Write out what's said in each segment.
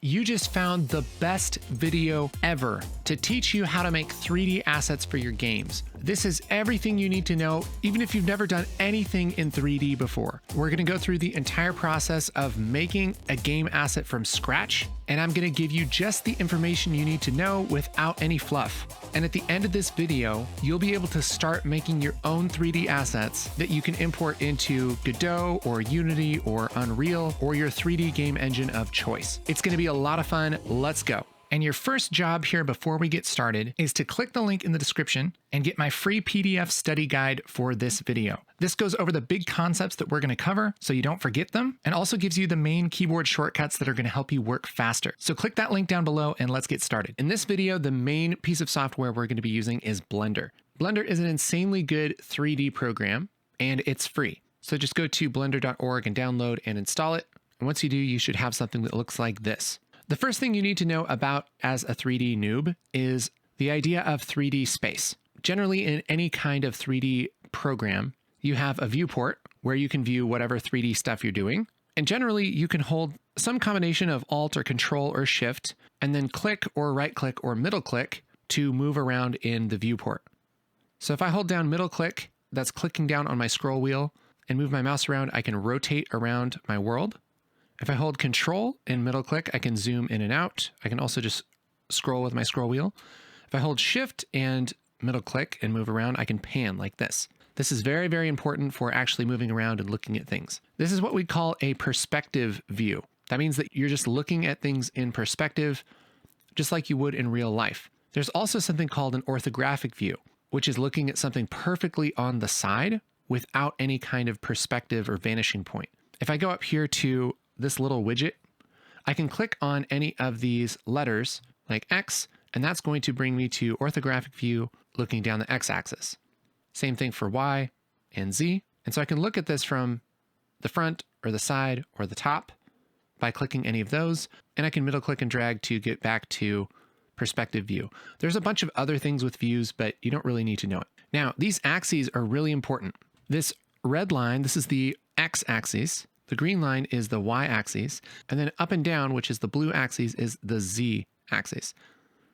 You just found the best video ever to teach you how to make 3D assets for your games. This is everything you need to know, even if you've never done anything in 3D before. We're gonna go through the entire process of making a game asset from scratch, and I'm gonna give you just the information you need to know without any fluff. And at the end of this video, you'll be able to start making your own 3D assets that you can import into Godot or Unity or Unreal or your 3D game engine of choice. It's gonna be a lot of fun. Let's go. And your first job here before we get started is to click the link in the description and get my free PDF study guide for this video. This goes over the big concepts that we're going to cover so you don't forget them, and also gives you the main keyboard shortcuts that are going to help you work faster. So click that link down below and let's get started. In this video, the main piece of software we're going to be using is Blender. Blender is an insanely good 3D program and it's free. So just go to blender.org and download and install it. And once you do, you should have something that looks like this. The first thing you need to know about as a 3D noob is the idea of 3D space. Generally, in any kind of 3D program, you have a viewport where you can view whatever 3D stuff you're doing. And generally, you can hold some combination of Alt or Control or Shift, and then click or right click or middle click to move around in the viewport. So if I hold down middle click, that's clicking down on my scroll wheel, and move my mouse around, I can rotate around my world. If I hold Control and middle click, I can zoom in and out. I can also just scroll with my scroll wheel. If I hold Shift and middle click and move around, I can pan like this. This is very, very important for actually moving around and looking at things. This is what we call a perspective view. That means that you're just looking at things in perspective, just like you would in real life. There's also something called an orthographic view, which is looking at something perfectly on the side without any kind of perspective or vanishing point. If I go up here to this little widget, I can click on any of these letters like X, and that's going to bring me to orthographic view looking down the X axis. Same thing for Y and Z. And so I can look at this from the front or the side or the top by clicking any of those, and I can middle click and drag to get back to perspective view. There's a bunch of other things with views, but you don't really need to know it. Now, these axes are really important. This red line, this is the X axis. The green line is the Y axis, and then up and down, which is the blue axis, is the Z axis.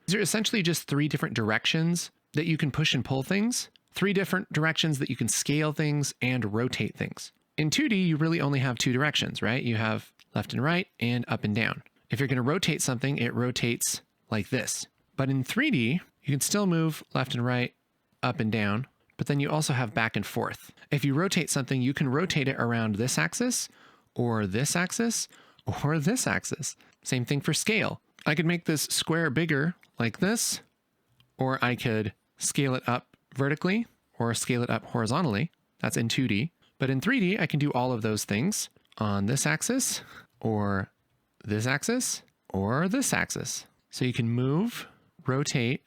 These are essentially just three different directions that you can push and pull things, three different directions that you can scale things and rotate things. In 2D, you really only have two directions, right? You have left and right and up and down. If you're going to rotate something, it rotates like this. But in 3D, you can still move left and right, up and down, but then you also have back and forth. If you rotate something, you can rotate it around this axis, or this axis, or this axis. Same thing for scale. I could make this square bigger like this, or I could scale it up vertically or scale it up horizontally. That's in 2D. But in 3D, I can do all of those things on this axis, or this axis, or this axis. So you can move, rotate,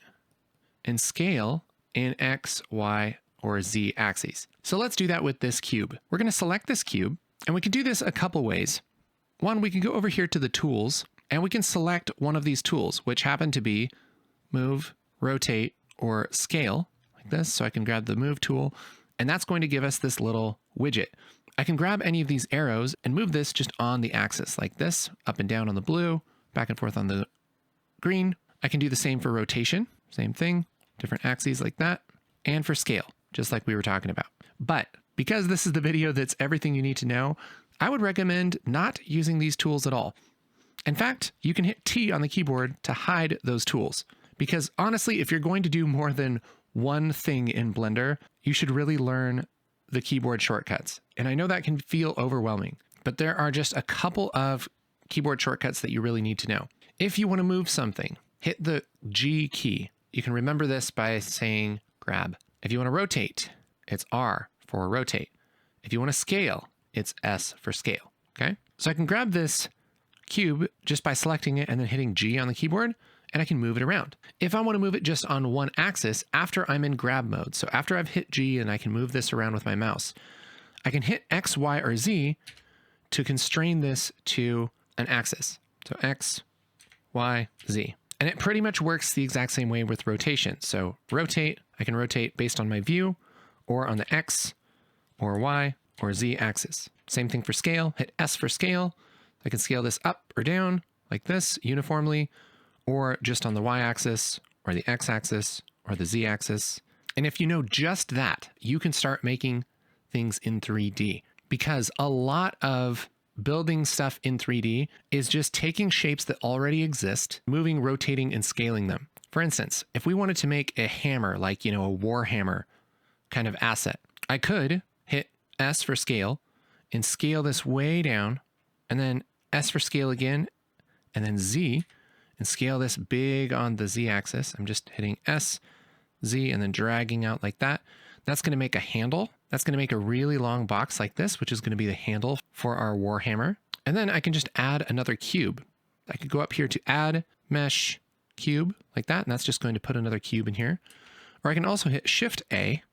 and scale in X, Y, or Z axes. So let's do that with this cube. We're going to select this cube, and we can do this a couple ways. One, we can go over here to the tools, and we can select one of these tools, which happen to be move, rotate, or scale, like this. So I can grab the move tool, and that's going to give us this little widget. I can grab any of these arrows and move this just on the axis, like this, up and down on the blue, back and forth on the green. I can do the same for rotation, same thing, different axes like that, and for scale, just like we were talking about. But because this is the video that's everything you need to know, I would recommend not using these tools at all. In fact, you can hit T on the keyboard to hide those tools. Because honestly, if you're going to do more than one thing in Blender, you should really learn the keyboard shortcuts. And I know that can feel overwhelming, but there are just a couple of keyboard shortcuts that you really need to know. If you want to move something, hit the G key. You can remember this by saying grab. If you want to rotate, it's R for rotate. If you want to scale, it's S for scale, okay? So I can grab this cube just by selecting it and then hitting G on the keyboard, and I can move it around. If I want to move it just on one axis after I'm in grab mode, so after I've hit G and I can move this around with my mouse, I can hit X, Y, or Z to constrain this to an axis. So X, Y, Z. And it pretty much works the exact same way with rotation. So rotate, I can rotate based on my view or on the X or Y or Z axis. Same thing for scale, hit S for scale. I can scale this up or down like this uniformly, or just on the y-axis or the x-axis or the z-axis. And if you know just that, you can start making things in 3D, because a lot of building stuff in 3D is just taking shapes that already exist, moving, rotating, and scaling them. For instance, if we wanted to make a hammer, like, a war hammer kind of asset, I could hit S for scale and scale this way down, and then S for scale again, and then Z, and scale this big on the Z axis. I'm just hitting S, Z, and then dragging out like that. That's going to make a handle. That's going to make a really long box like this, which is going to be the handle for our Warhammer. And then I can just add another cube. I could go up here to add mesh cube like that, and that's just going to put another cube in here. Or I can also hit Shift A.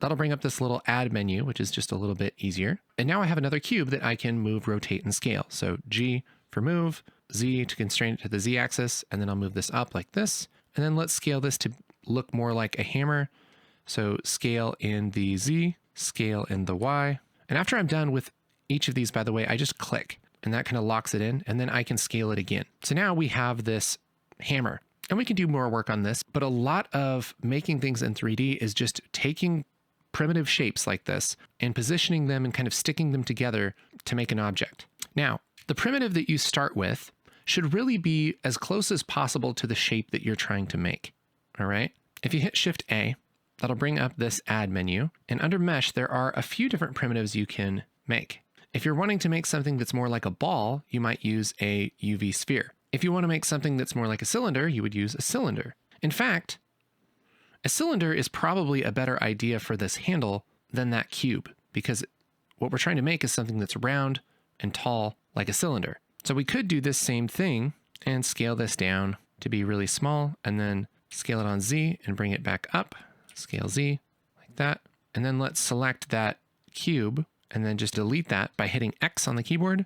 That'll bring up this little add menu, which is just a little bit easier. And now I have another cube that I can move, rotate, and scale. So G for move, Z to constrain it to the Z axis, and then I'll move this up like this. And then let's scale this to look more like a hammer. So scale in the Z, scale in the Y. And after I'm done with each of these, by the way, I just click, and that kind of locks it in, and then I can scale it again. So now we have this hammer, and we can do more work on this, but a lot of making things in 3D is just taking primitive shapes like this and positioning them and kind of sticking them together to make an object. Now, the primitive that you start with should really be as close as possible to the shape that you're trying to make. All right. If you hit Shift A, that'll bring up this add menu. And under mesh, there are a few different primitives you can make. If you're wanting to make something that's more like a ball, you might use a UV sphere. If you want to make something that's more like a cylinder, you would use a cylinder. In fact, a cylinder is probably a better idea for this handle than that cube, because what we're trying to make is something that's round and tall like a cylinder. So we could do this same thing and scale this down to be really small, and then scale it on Z and bring it back up, scale Z like that. And then let's select that cube and then just delete that by hitting X on the keyboard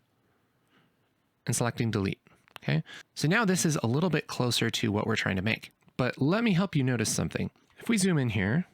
and selecting delete. Okay. So now this is a little bit closer to what we're trying to make, but let me help you notice something. If we zoom in here,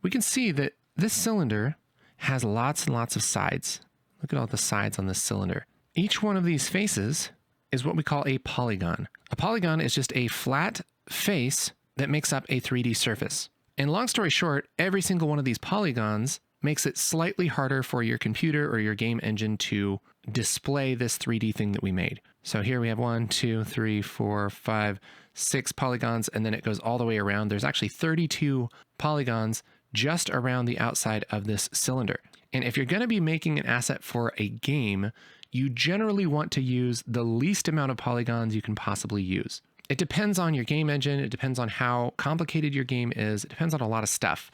we can see that this cylinder has lots and lots of sides. Look at all the sides on this cylinder. Each one of these faces is what we call a polygon. A polygon is just a flat face that makes up a 3D surface. And long story short, every single one of these polygons makes it slightly harder for your computer or your game engine to display this 3D thing that we made. So here we have 1, 2, 3, 4, 5, 6 polygons, and then it goes all the way around. There's actually 32 polygons just around the outside of this cylinder. And if you're going to be making an asset for a game, you generally want to use the least amount of polygons you can possibly use. It depends on your game engine. It depends on how complicated your game is. It depends on a lot of stuff.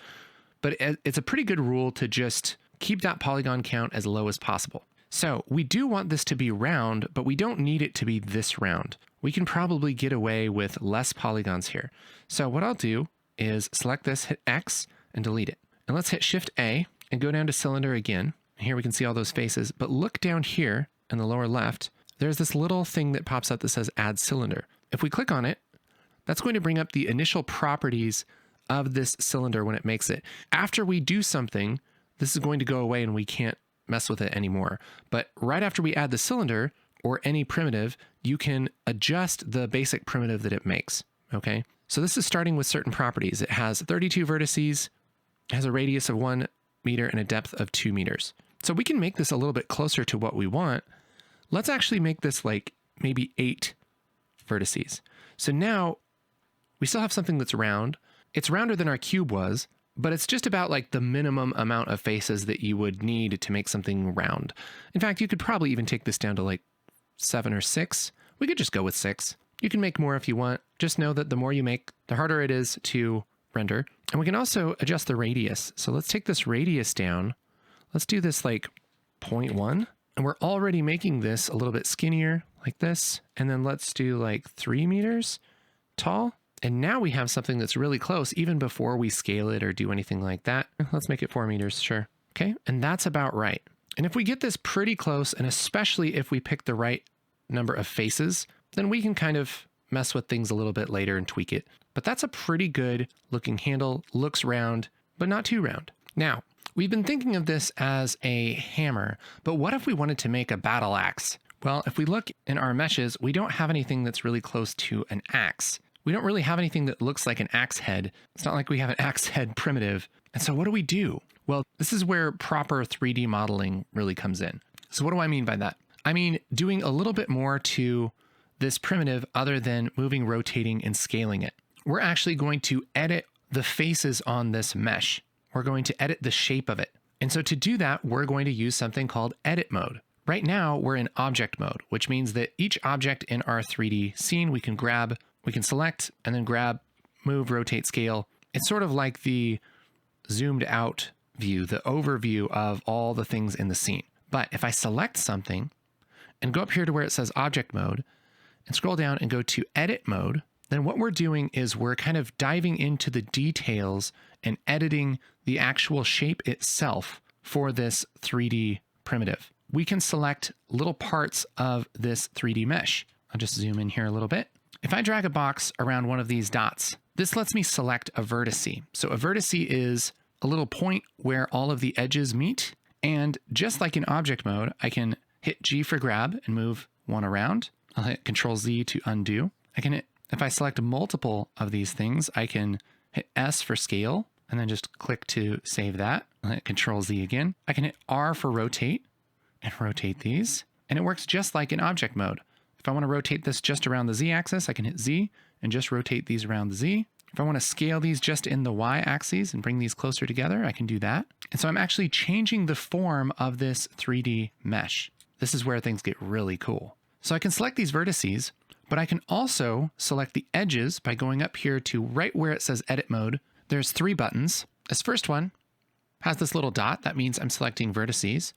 But it's a pretty good rule to just keep that polygon count as low as possible. So we do want this to be round, but we don't need it to be this round. We can probably get away with less polygons here. So what I'll do is select this, hit X, and delete it. And let's hit Shift A and go down to cylinder again. Here we can see all those faces, but look down here in the lower left, there's this little thing that pops up that says add cylinder. If we click on it, that's going to bring up the initial properties of this cylinder when it makes it. After we do something, this is going to go away and we can't mess with it anymore. But right after we add the cylinder or any primitive, you can adjust the basic primitive that it makes. Okay. So this is starting with certain properties. It has 32 vertices, has a radius of 1 meter and a depth of 2 meters. So we can make this a little bit closer to what we want. Let's actually make this like maybe 8 vertices. So now we still have something that's round. It's rounder than our cube was, but it's just about like the minimum amount of faces that you would need to make something round. In fact, you could probably even take this down to like 7 or 6. We could just go with 6. You can make more if you want. Just know that the more you make, the harder it is to render. And we can also adjust the radius. So let's take this radius down. Let's do this like 0.1. And we're already making this a little bit skinnier like this. And then let's do like 3 meters tall. And now we have something that's really close even before we scale it or do anything like that. Let's make it 4 meters, sure. Okay, and that's about right. And if we get this pretty close, and especially if we pick the right number of faces, then we can kind of mess with things a little bit later and tweak it. But that's a pretty good looking handle, looks round, but not too round. Now, we've been thinking of this as a hammer, but what if we wanted to make a battle axe? Well, if we look in our meshes, we don't have anything that's really close to an axe. We don't really have anything that looks like an axe head. It's not like we have an axe head primitive. And so what do? Well, this is where proper 3D modeling really comes in. So what do I mean by that? I mean, doing a little bit more to this primitive other than moving, rotating, and scaling it. We're actually going to edit the faces on this mesh. We're going to edit the shape of it. And so to do that, we're going to use something called edit mode. Right now, we're in object mode, which means that each object in our 3D scene, we can select, and then grab, move, rotate, scale. It's sort of like the zoomed out view, the overview of all the things in the scene. But if I select something and go up here to where it says object mode and scroll down and go to edit mode, then what we're doing is we're kind of diving into the details and editing the actual shape itself for this 3D primitive. We can select little parts of this 3D mesh. I'll just zoom in here a little bit. If I drag a box around one of these dots, this lets me select a vertice. So a vertice is a little point where all of the edges meet. And just like in object mode, I can hit G for grab and move one around. I'll hit Control Z to undo. If I select multiple of these things, I can hit S for scale and then just click to save that. I'll hit Control Z again. I can hit R for rotate and rotate these. And it works just like in object mode. If I want to rotate this just around the Z axis, I can hit Z and just rotate these around the Z. If I want to scale these just in the Y axes and bring these closer together, I can do that. And so I'm actually changing the form of this 3D mesh. This is where things get really cool. So I can select these vertices, but I can also select the edges by going up here to right where it says edit mode. There's 3 buttons. This first one has this little dot. That means I'm selecting vertices.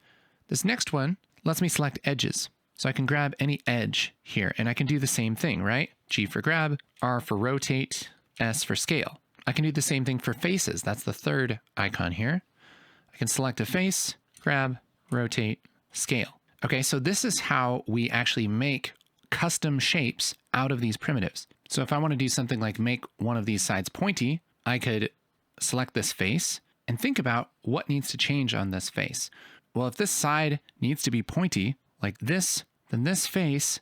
This next one lets me select edges. So I can grab any edge here and I can do the same thing, right? G for grab, R for rotate, S for scale. I can do the same thing for faces. That's the third icon here. I can select a face, grab, rotate, scale. Okay, so this is how we actually make custom shapes out of these primitives. So if I want to do something like make one of these sides pointy, I could select this face and think about what needs to change on this face. Well, if this side needs to be pointy like this, then this face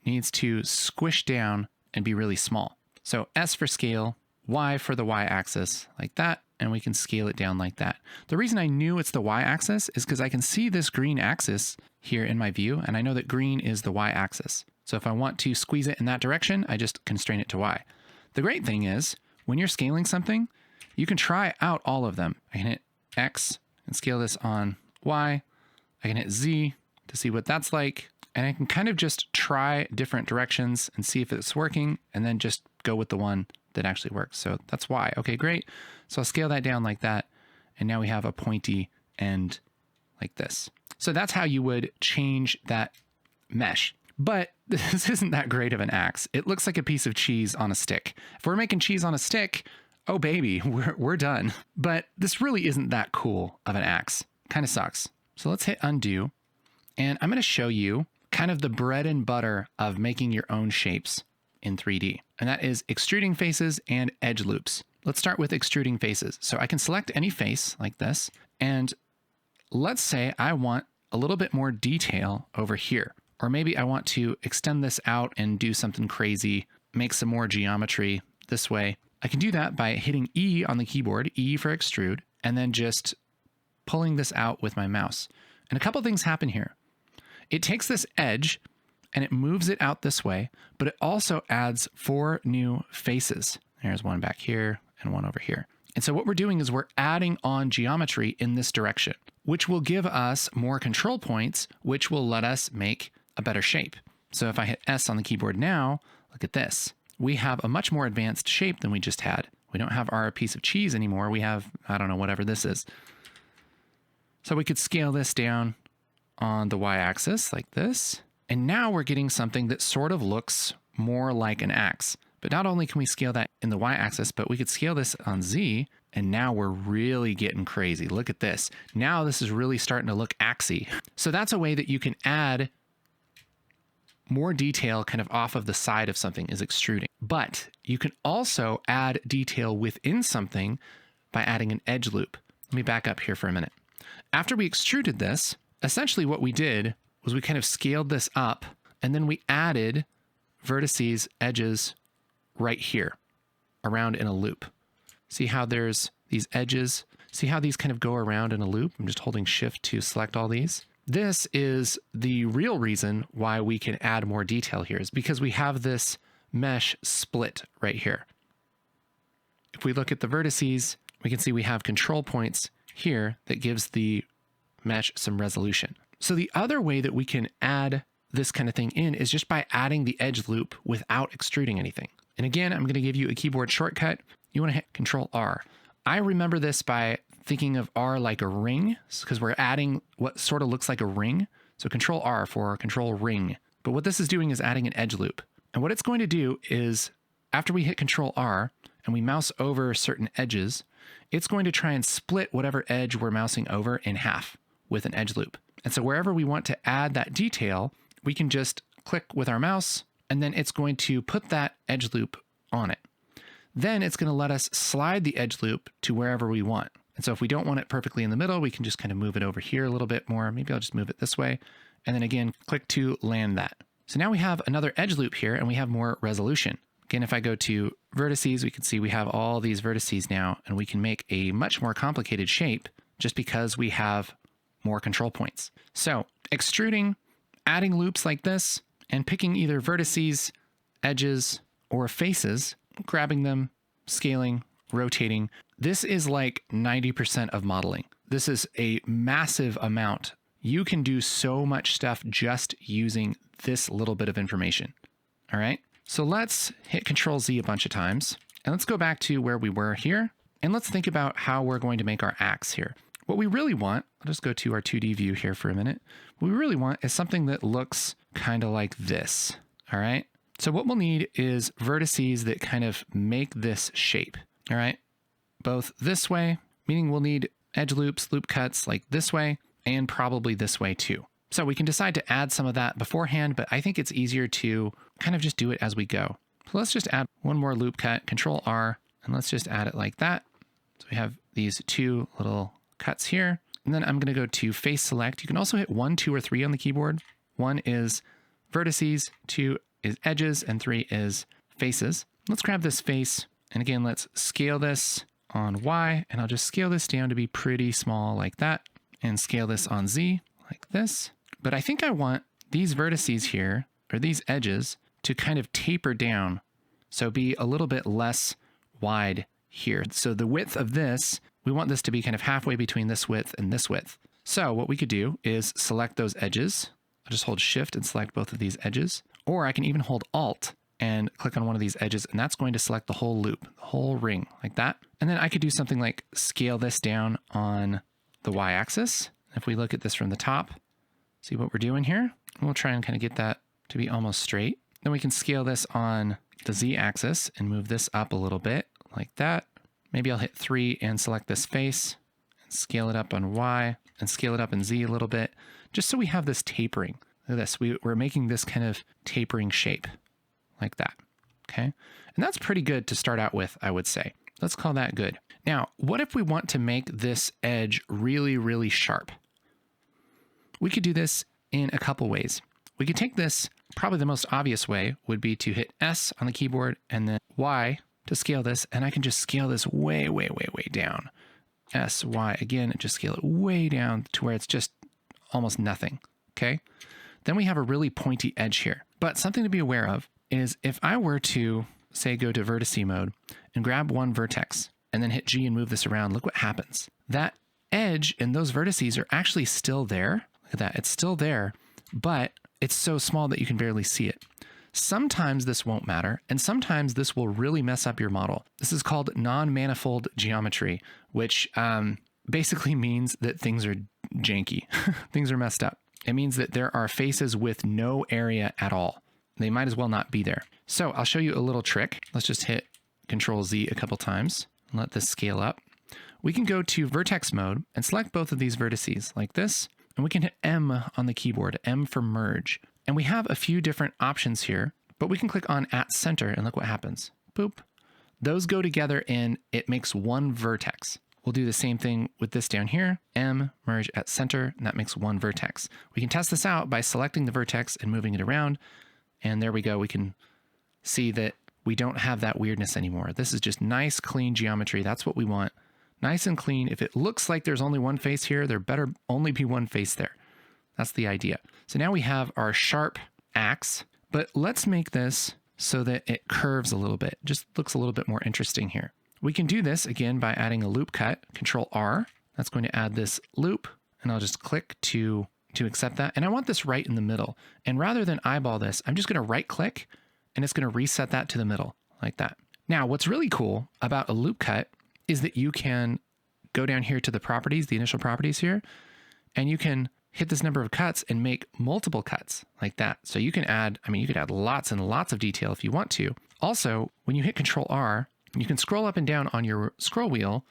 needs to squish down and be really small. So S for scale, Y for the Y axis like that, and we can scale it down like that. The reason I knew it's the Y axis is because I can see this green axis here in my view, and I know that green is the Y axis. So if I want to squeeze it in that direction, I just constrain it to Y. The great thing is, when you're scaling something, you can try out all of them. I can hit X and scale this on Y. I can hit Z to see what that's like. And I can kind of just try different directions and see if it's working, and then just go with the one that actually works. So that's Y. Okay, great. So I'll scale that down like that. And now we have a pointy end like this. So that's how you would change that mesh. But this isn't that great of an axe. It looks like a piece of cheese on a stick. If we're making cheese on a stick, oh baby, we're done. But this really isn't that cool of an axe. Kind of sucks. So let's hit undo. And I'm going to show you kind of the bread and butter of making your own shapes in 3D. And that is extruding faces and edge loops. Let's start with extruding faces. So I can select any face like this. And let's say I want a little bit more detail over here. Or maybe I want to extend this out and do something crazy, make some more geometry this way. I can do that by hitting E on the keyboard, E for extrude, and then just pulling this out with my mouse. And a couple things happen here. It takes this edge and it moves it out this way, but it also adds 4 new faces. There's one back here and one over here. And so what we're doing is we're adding on geometry in this direction, which will give us more control points, which will let us make a better shape. So if I hit S on the keyboard now, look at this. We have a much more advanced shape than we just had. We don't have our piece of cheese anymore. We have, I don't know, whatever this is. So we could scale this down on the Y-axis like this. And now we're getting something that sort of looks more like an axe. But not only can we scale that in the Y-axis, but we could scale this on Z. And now we're really getting crazy. Look at this. Now this is really starting to look axy. So that's a way that you can add more detail kind of off of the side of something, is extruding. But you can also add detail within something by adding an edge loop. Let me back up here for a minute. After we extruded this, essentially what we did was we kind of scaled this up, and then we added vertices, edges right here around in a loop. See how there's these edges? See how these kind of go around in a loop? I'm just holding shift to select all these. This is the real reason why we can add more detail here, is because we have this mesh split right here. If we look at the vertices, we can see we have control points here that gives the mesh some resolution. So the other way that we can add this kind of thing in is just by adding the edge loop without extruding anything. And again, I'm going to give you a keyboard shortcut. You want to hit Control R. I remember this by thinking of R like a ring, because we're adding what sort of looks like a ring. So Control R for control ring. But what this is doing is adding an edge loop. And what it's going to do is, after we hit Control R and we mouse over certain edges, it's going to try and split whatever edge we're mousing over in half with an edge loop. And so wherever we want to add that detail, we can just click with our mouse, and then it's going to put that edge loop on it. Then it's going to let us slide the edge loop to wherever we want. And so if we don't want it perfectly in the middle, we can just kind of move it over here a little bit more. Maybe I'll just move it this way. And then again, click to land that. So now we have another edge loop here, and we have more resolution. Again, if I go to vertices, we can see we have all these vertices now, and we can make a much more complicated shape just because we have more control points. So extruding, adding loops like this, and picking either vertices, edges, or faces, grabbing them, scaling, rotating. This is like 90% of modeling. This is a massive amount. You can do so much stuff just using this little bit of information. All right. So let's hit Control Z a bunch of times, and let's go back to where we were here. And let's think about how we're going to make our axe here. What we really want, I'll just go to our 2D view here for a minute. What we really want is something that looks kind of like this. All right. So what we'll need is vertices that kind of make this shape. All right. Both this way, meaning we'll need edge loops, loop cuts like this way, and probably this way too. So we can decide to add some of that beforehand, but I think it's easier to kind of just do it as we go. So let's just add one more loop cut, Control R, and let's just add it like that. So we have these two little cuts here. And then I'm going to go to face select. You can also hit 1, 2, or 3 on the keyboard. 1 is vertices, 2 is edges, and 3 is faces. Let's grab this face. And again, let's scale this on Y, and I'll just scale this down to be pretty small like that, and scale this on Z like this. But I think I want these vertices here, or these edges, to kind of taper down. So be a little bit less wide here. So the width of this, we want this to be kind of halfway between this width and this width. So what we could do is select those edges. I'll just hold Shift and select both of these edges. Or I can even hold Alt and click on one of these edges, and that's going to select the whole loop, the whole ring, like that. And then I could do something like scale this down on the Y-axis. If we look at this from the top, see what we're doing here? We'll try and kind of get that to be almost straight. Then we can scale this on the Z-axis and move this up a little bit, like that. Maybe I'll hit 3 and select this face, and scale it up on Y, and scale it up in Z a little bit, just so we have this tapering. Look at this, we're making this kind of tapering shape, like that, okay? And that's pretty good to start out with, I would say. Let's call that good. Now, what if we want to make this edge really, really sharp? We could do this in a couple ways. We could take this, probably the most obvious way would be to hit S on the keyboard and then Y to scale this, and I can just scale this way, way, way, way down. S, Y, again, and just scale it way down to where it's just almost nothing, okay? Then we have a really pointy edge here. But something to be aware of is if I were to, say, go to vertice mode and grab one vertex and then hit G and move this around, look what happens. That edge and those vertices are actually still there. Look at that, it's still there, but it's so small that you can barely see it. Sometimes this won't matter, and sometimes this will really mess up your model. This is called non-manifold geometry, which basically means that things are janky. Things are messed up. It means that there are faces with no area at all. They might as well not be there. So I'll show you a little trick. Let's just hit Control Z a couple times and let this scale up. We can go to vertex mode and select both of these vertices like this, and we can hit M on the keyboard, M for merge. And we have a few different options here, but we can click on at center and look what happens. Boop. Those go together and it makes one vertex. We'll do the same thing with this down here, M, merge at center, and that makes one vertex. We can test this out by selecting the vertex and moving it around. And there we go. We can see that we don't have that weirdness anymore. This is just nice, clean geometry. That's what we want. Nice and clean. If it looks like there's only one face here, there better only be one face there. That's the idea. So now we have our sharp axe, but let's make this so that it curves a little bit. Just looks a little bit more interesting here. We can do this again by adding a loop cut, Control R. That's going to add this loop, and I'll just click to accept that. And I want this right in the middle. And rather than eyeball this, I'm just going to right click and it's going to reset that to the middle like that. Now, what's really cool about a loop cut is that you can go down here to the properties, the initial properties here, and you can hit this number of cuts and make multiple cuts like that. So you can add, you could add lots and lots of detail if you want to. Also, when you hit Control R, you can scroll up and down on your scroll wheel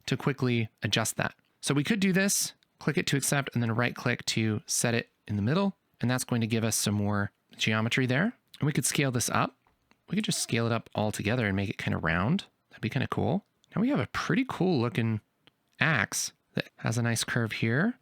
to quickly adjust that. So we could do this, click it to accept, and then right click to set it in the middle. And that's going to give us some more geometry there. And we could scale this up. We could just scale it up all together and make it kind of round. That'd be kind of cool. Now we have a pretty cool looking axe that has a nice curve here.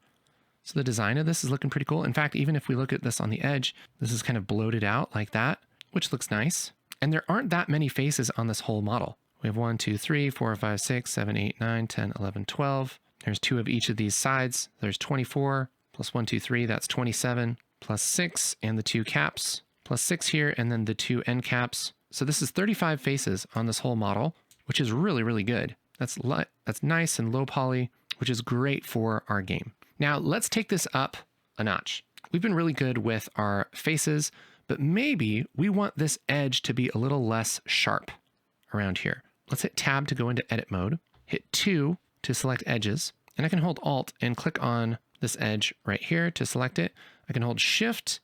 So the design of this is looking pretty cool. In fact, even if we look at this on the edge, this is kind of bloated out like that, which looks nice. And there aren't that many faces on this whole model. We have 1, 2, 3, 4, 5, 6, 7, 8, 9, 10, 11, 12. There's 2 of each of these sides. There's 24 plus 1, 2, 3. That's 27 plus 6 and the 2 caps plus 6 here and then the 2 end caps. So this is 35 faces on this whole model, which is really, really good. That's nice and low poly, which is great for our game. Now let's take this up a notch. We've been really good with our faces, but maybe we want this edge to be a little less sharp around here. Let's hit Tab to go into edit mode, hit 2 to select edges, and I can hold Alt and click on this edge right here to select it. I can hold Shift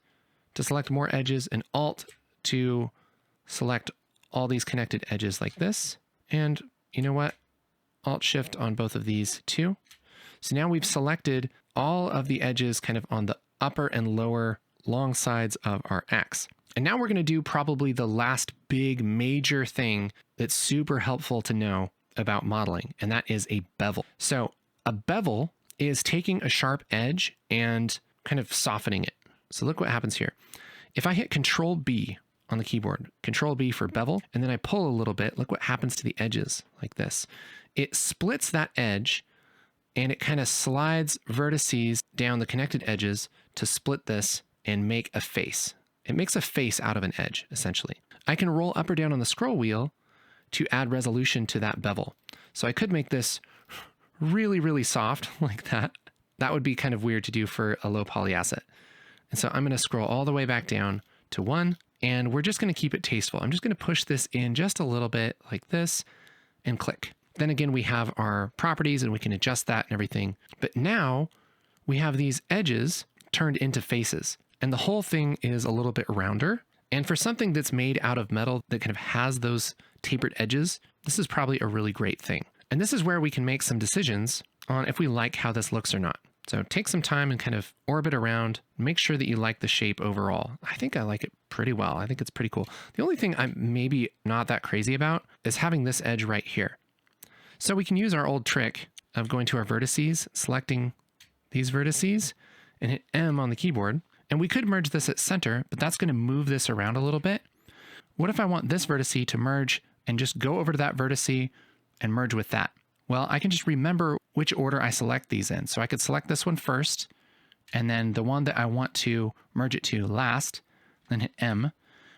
to select more edges and Alt to select all these connected edges like this. And you know what? Alt Shift on both of these too. So now we've selected all of the edges kind of on the upper and lower long sides of our axe. And now we're going to do probably the last big major thing that's super helpful to know about modeling, and that is a bevel. So a bevel is taking a sharp edge and kind of softening it. So look what happens here. If I hit Control B on the keyboard, Control B for bevel, and then I pull a little bit, look what happens to the edges like this. It splits that edge and it kind of slides vertices down the connected edges to split this and make a face. It makes a face out of an edge, essentially. I can roll up or down on the scroll wheel to add resolution to that bevel. So I could make this really, really soft like that. That would be kind of weird to do for a low poly asset. And so I'm going to scroll all the way back down to 1, and we're just going to keep it tasteful. I'm just going to push this in just a little bit like this and click. Then again, we have our properties and we can adjust that and everything. But now we have these edges turned into faces, and the whole thing is a little bit rounder. And for something that's made out of metal that kind of has those tapered edges, this is probably a really great thing. And this is where we can make some decisions on if we like how this looks or not. So take some time and kind of orbit around, make sure that you like the shape overall. I think I like it pretty well. I think it's pretty cool. The only thing I'm maybe not that crazy about is having this edge right here. So we can use our old trick of going to our vertices, selecting these vertices, and hit M on the keyboard. And we could merge this at center, but that's going to move this around a little bit. What if I want this vertice to merge and just go over to that vertice and merge with that? Well, I can just remember which order I select these in. So I could select this one first, and then the one that I want to merge it to last, then hit M, and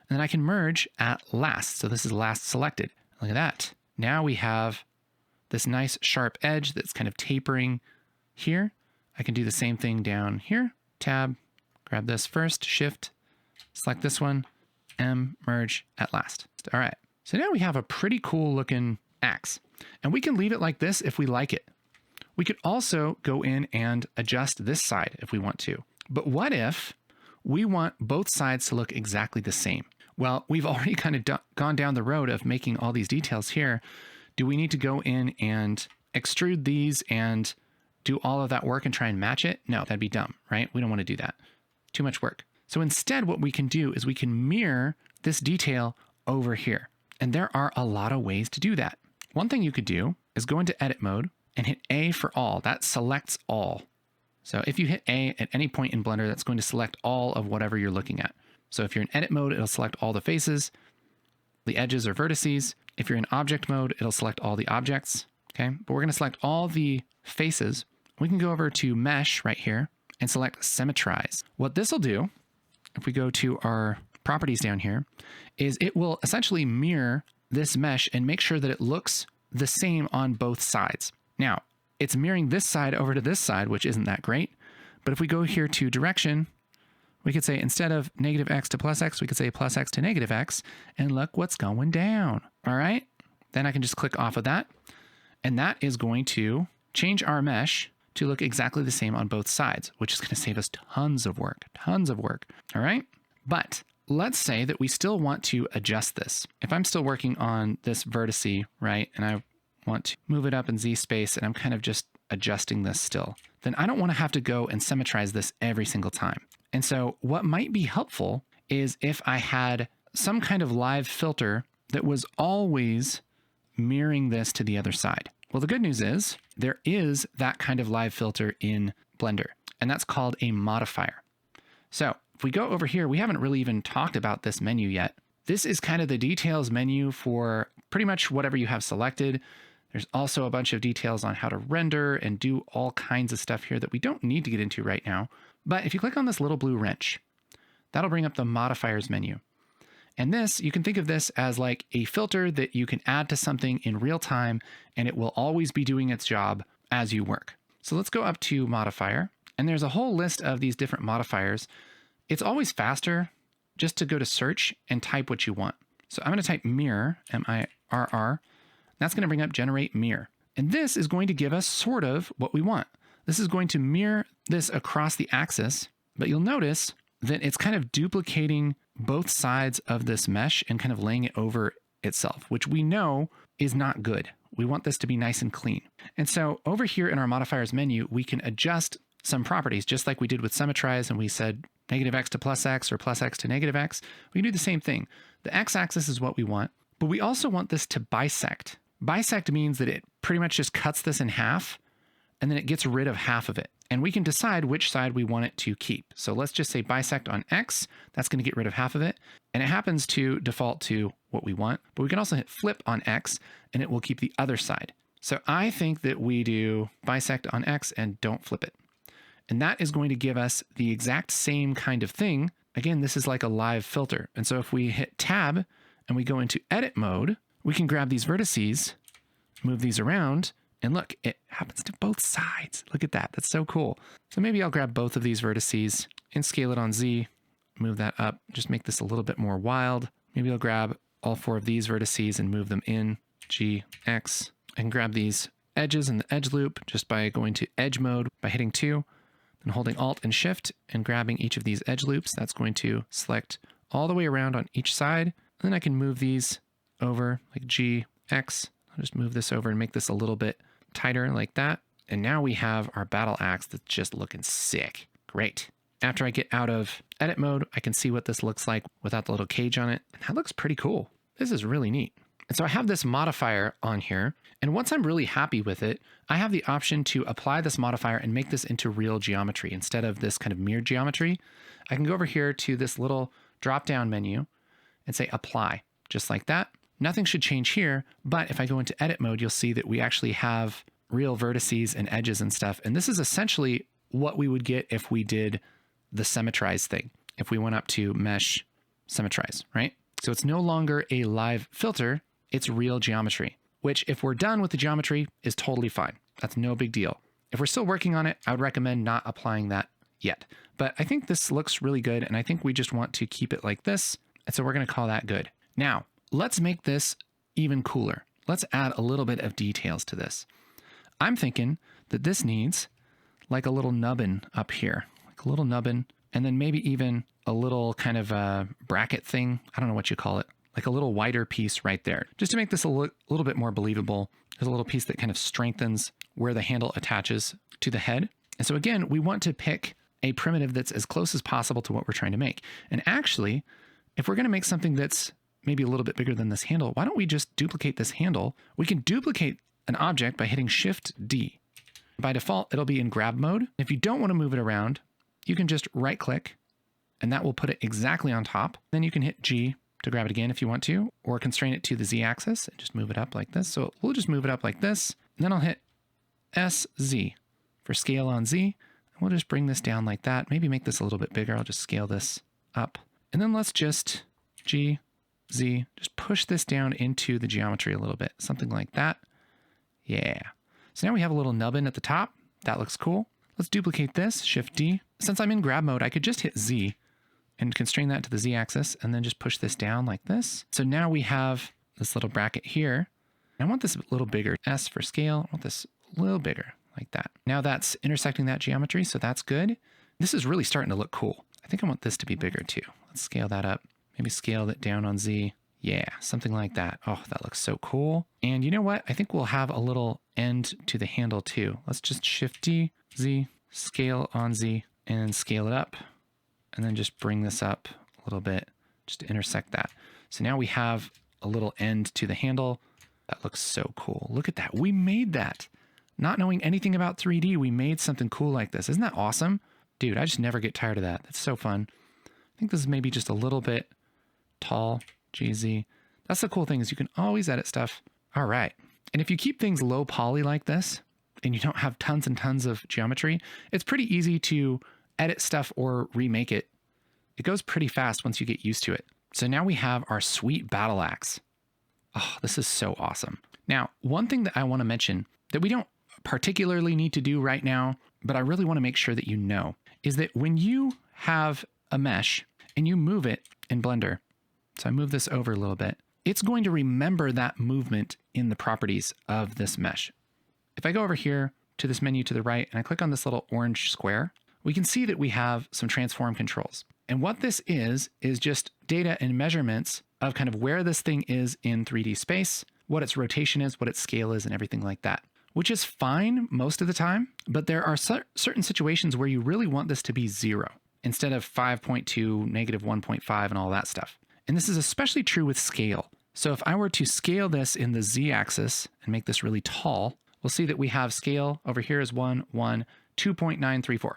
then I can merge at last. So this is last selected. Look at that. Now we have this nice sharp edge that's kind of tapering here. I can do the same thing down here. Tab, grab this first, Shift, select this one, M, merge at last. All right. So now we have a pretty cool looking axe, and we can leave it like this if we like it. We could also go in and adjust this side if we want to. But what if we want both sides to look exactly the same? Well, we've already kind of gone down the road of making all these details here. Do we need to go in and extrude these and do all of that work and try and match it? No, that'd be dumb, right? We don't want to do that. Too much work. So instead, what we can do is we can mirror this detail over here. And there are a lot of ways to do that. One thing you could do is go into edit mode and hit A for all. That selects all. So if you hit A at any point in Blender, that's going to select all of whatever you're looking at. So if you're in edit mode, it'll select all the faces, the edges or vertices. If you're in object mode, it'll select all the objects. Okay, but we're going to select all the faces. We can go over to mesh right here and select symmetrize. What this will do, if we go to our properties down here, is it will essentially mirror this mesh and make sure that it looks the same on both sides. Now, it's mirroring this side over to this side, which isn't that great. But if we go here to direction, we could say instead of -x to +x, we could say +x to -x, and look what's going down. All right, then I can just click off of that. And that is going to change our mesh to look exactly the same on both sides, which is going to save us tons of work. All right. But let's say that we still want to adjust this. If I'm still working on this vertice, right, and I want to move it up in Z space and I'm kind of just adjusting this still, then I don't want to have to go and symmetrize this every single time. And so what might be helpful is if I had some kind of live filter that was always mirroring this to the other side. Well, the good news is there is that kind of live filter in Blender, and that's called a modifier. So if we go over here, we haven't really even talked about this menu yet. This is kind of the details menu for pretty much whatever you have selected. There's also a bunch of details on how to render and do all kinds of stuff here that we don't need to get into right now. But if you click on this little blue wrench, that'll bring up the modifiers menu. And this, you can think of this as like a filter that you can add to something in real time, and it will always be doing its job as you work. So let's go up to modifier, and there's a whole list of these different modifiers. It's always faster just to go to search and type what you want. So I'm going to type mirror, M-I-R-R. That's going to bring up generate mirror. And this is going to give us sort of what we want. This is going to mirror this across the axis, but you'll notice that it's kind of duplicating both sides of this mesh and kind of laying it over itself, which we know is not good. We want this to be nice and clean. And so over here in our modifiers menu, we can adjust some properties, just like we did with symmetrize, and we said -x to +x or +x to -x. We can do the same thing. The x-axis is what we want, but we also want this to bisect. Bisect means that it pretty much just cuts this in half, and then it gets rid of half of it. And we can decide which side we want it to keep. So let's just say bisect on X. That's going to get rid of half of it. And it happens to default to what we want. But we can also hit flip on X, and it will keep the other side. So I think that we do bisect on X and don't flip it. And that is going to give us the exact same kind of thing. Again, this is like a live filter. And so if we hit tab and we go into edit mode, we can grab these vertices, move these around, and look, it happens to both sides. Look at that. That's so cool. So maybe I'll grab both of these vertices and scale it on Z, move that up, just make this a little bit more wild. Maybe I'll grab all 4 of these vertices and move them in, G, X, and grab these edges in the edge loop just by going to edge mode by hitting 2, then holding Alt and Shift and grabbing each of these edge loops. That's going to select all the way around on each side. And then I can move these over like G, X. I'll just move this over and make this a little bit tighter like that. And now we have our battle axe that's just looking sick. Great. After I get out of edit mode, I can see what this looks like without the little cage on it. And that looks pretty cool. This is really neat. And so I have this modifier on here. And once I'm really happy with it, I have the option to apply this modifier and make this into real geometry. Instead of this kind of mirrored geometry, I can go over here to this little drop-down menu and say apply, just like that. Nothing should change here, but if I go into edit mode, you'll see that we actually have real vertices and edges and stuff. And this is essentially what we would get if we did the symmetrize thing. If we went up to mesh symmetrize, right? So it's no longer a live filter, it's real geometry, which if we're done with the geometry is totally fine. That's no big deal. If we're still working on it, I would recommend not applying that yet. But I think this looks really good, and I think we just want to keep it like this. And so we're going to call that good. Now, let's make this even cooler. Let's add a little bit of details to this. I'm thinking that this needs like a little nubbin up here, like a little nubbin, and then maybe even a little kind of a bracket thing. I don't know what you call it, like a little wider piece right there, just to make this a little bit more believable. There's a little piece that kind of strengthens where the handle attaches to the head. And so again, we want to pick a primitive that's as close as possible to what we're trying to make. And actually, if we're going to make something that's maybe a little bit bigger than this handle, why don't we just duplicate this handle? We can duplicate an object by hitting Shift D. By default, it'll be in grab mode. If you don't want to move it around, you can just right click and that will put it exactly on top. Then you can hit G to grab it again if you want to, or constrain it to the Z axis and just move it up like this. So we'll just move it up like this. And then I'll hit SZ for scale on Z. And we'll just bring this down like that. Maybe make this a little bit bigger. I'll just scale this up. And then let's just G, Z, just push this down into the geometry a little bit. Something like that. Yeah. So now we have a little nubbin at the top. That looks cool. Let's duplicate this, Shift D. Since I'm in grab mode, I could just hit Z and constrain that to the Z axis and then just push this down like this. So now we have this little bracket here. I want this a little bigger. S for scale. I want this a little bigger like that. Now that's intersecting that geometry, so that's good. This is really starting to look cool. I think I want this to be bigger too. Let's scale that up. Maybe scale that down on Z. Yeah, something like that. Oh, that looks so cool. And you know what? I think we'll have a little end to the handle too. Let's just Shift D, Z, scale on Z, and scale it up. And then just bring this up a little bit just to intersect that. So now we have a little end to the handle. That looks so cool. Look at that. We made that. Not knowing anything about 3D, we made something cool like this. Isn't that awesome? Dude, I just never get tired of that. That's so fun. I think this is maybe just a little bit tall. GZ. That's the cool thing is you can always edit stuff. All right. And if you keep things low poly like this, and you don't have tons and tons of geometry, it's pretty easy to edit stuff or remake it. It goes pretty fast once you get used to it. So now we have our sweet battle axe. Oh, this is so awesome. Now, one thing that I want to mention that we don't particularly need to do right now, but I really want to make sure that you know, is that when you have a mesh and you move it in Blender, so I move this over a little bit, it's going to remember that movement in the properties of this mesh. If I go over here to this menu to the right and I click on this little orange square, we can see that we have some transform controls. And what this is just data and measurements of kind of where this thing is in 3D space, what its rotation is, what its scale is, and everything like that, which is fine most of the time. But there are certain situations where you really want this to be 0 instead of 5.2, -1.5, and all that stuff. And this is especially true with scale. So if I were to scale this in the Z axis and make this really tall, we'll see that we have scale over here is 1, 1, 2.934.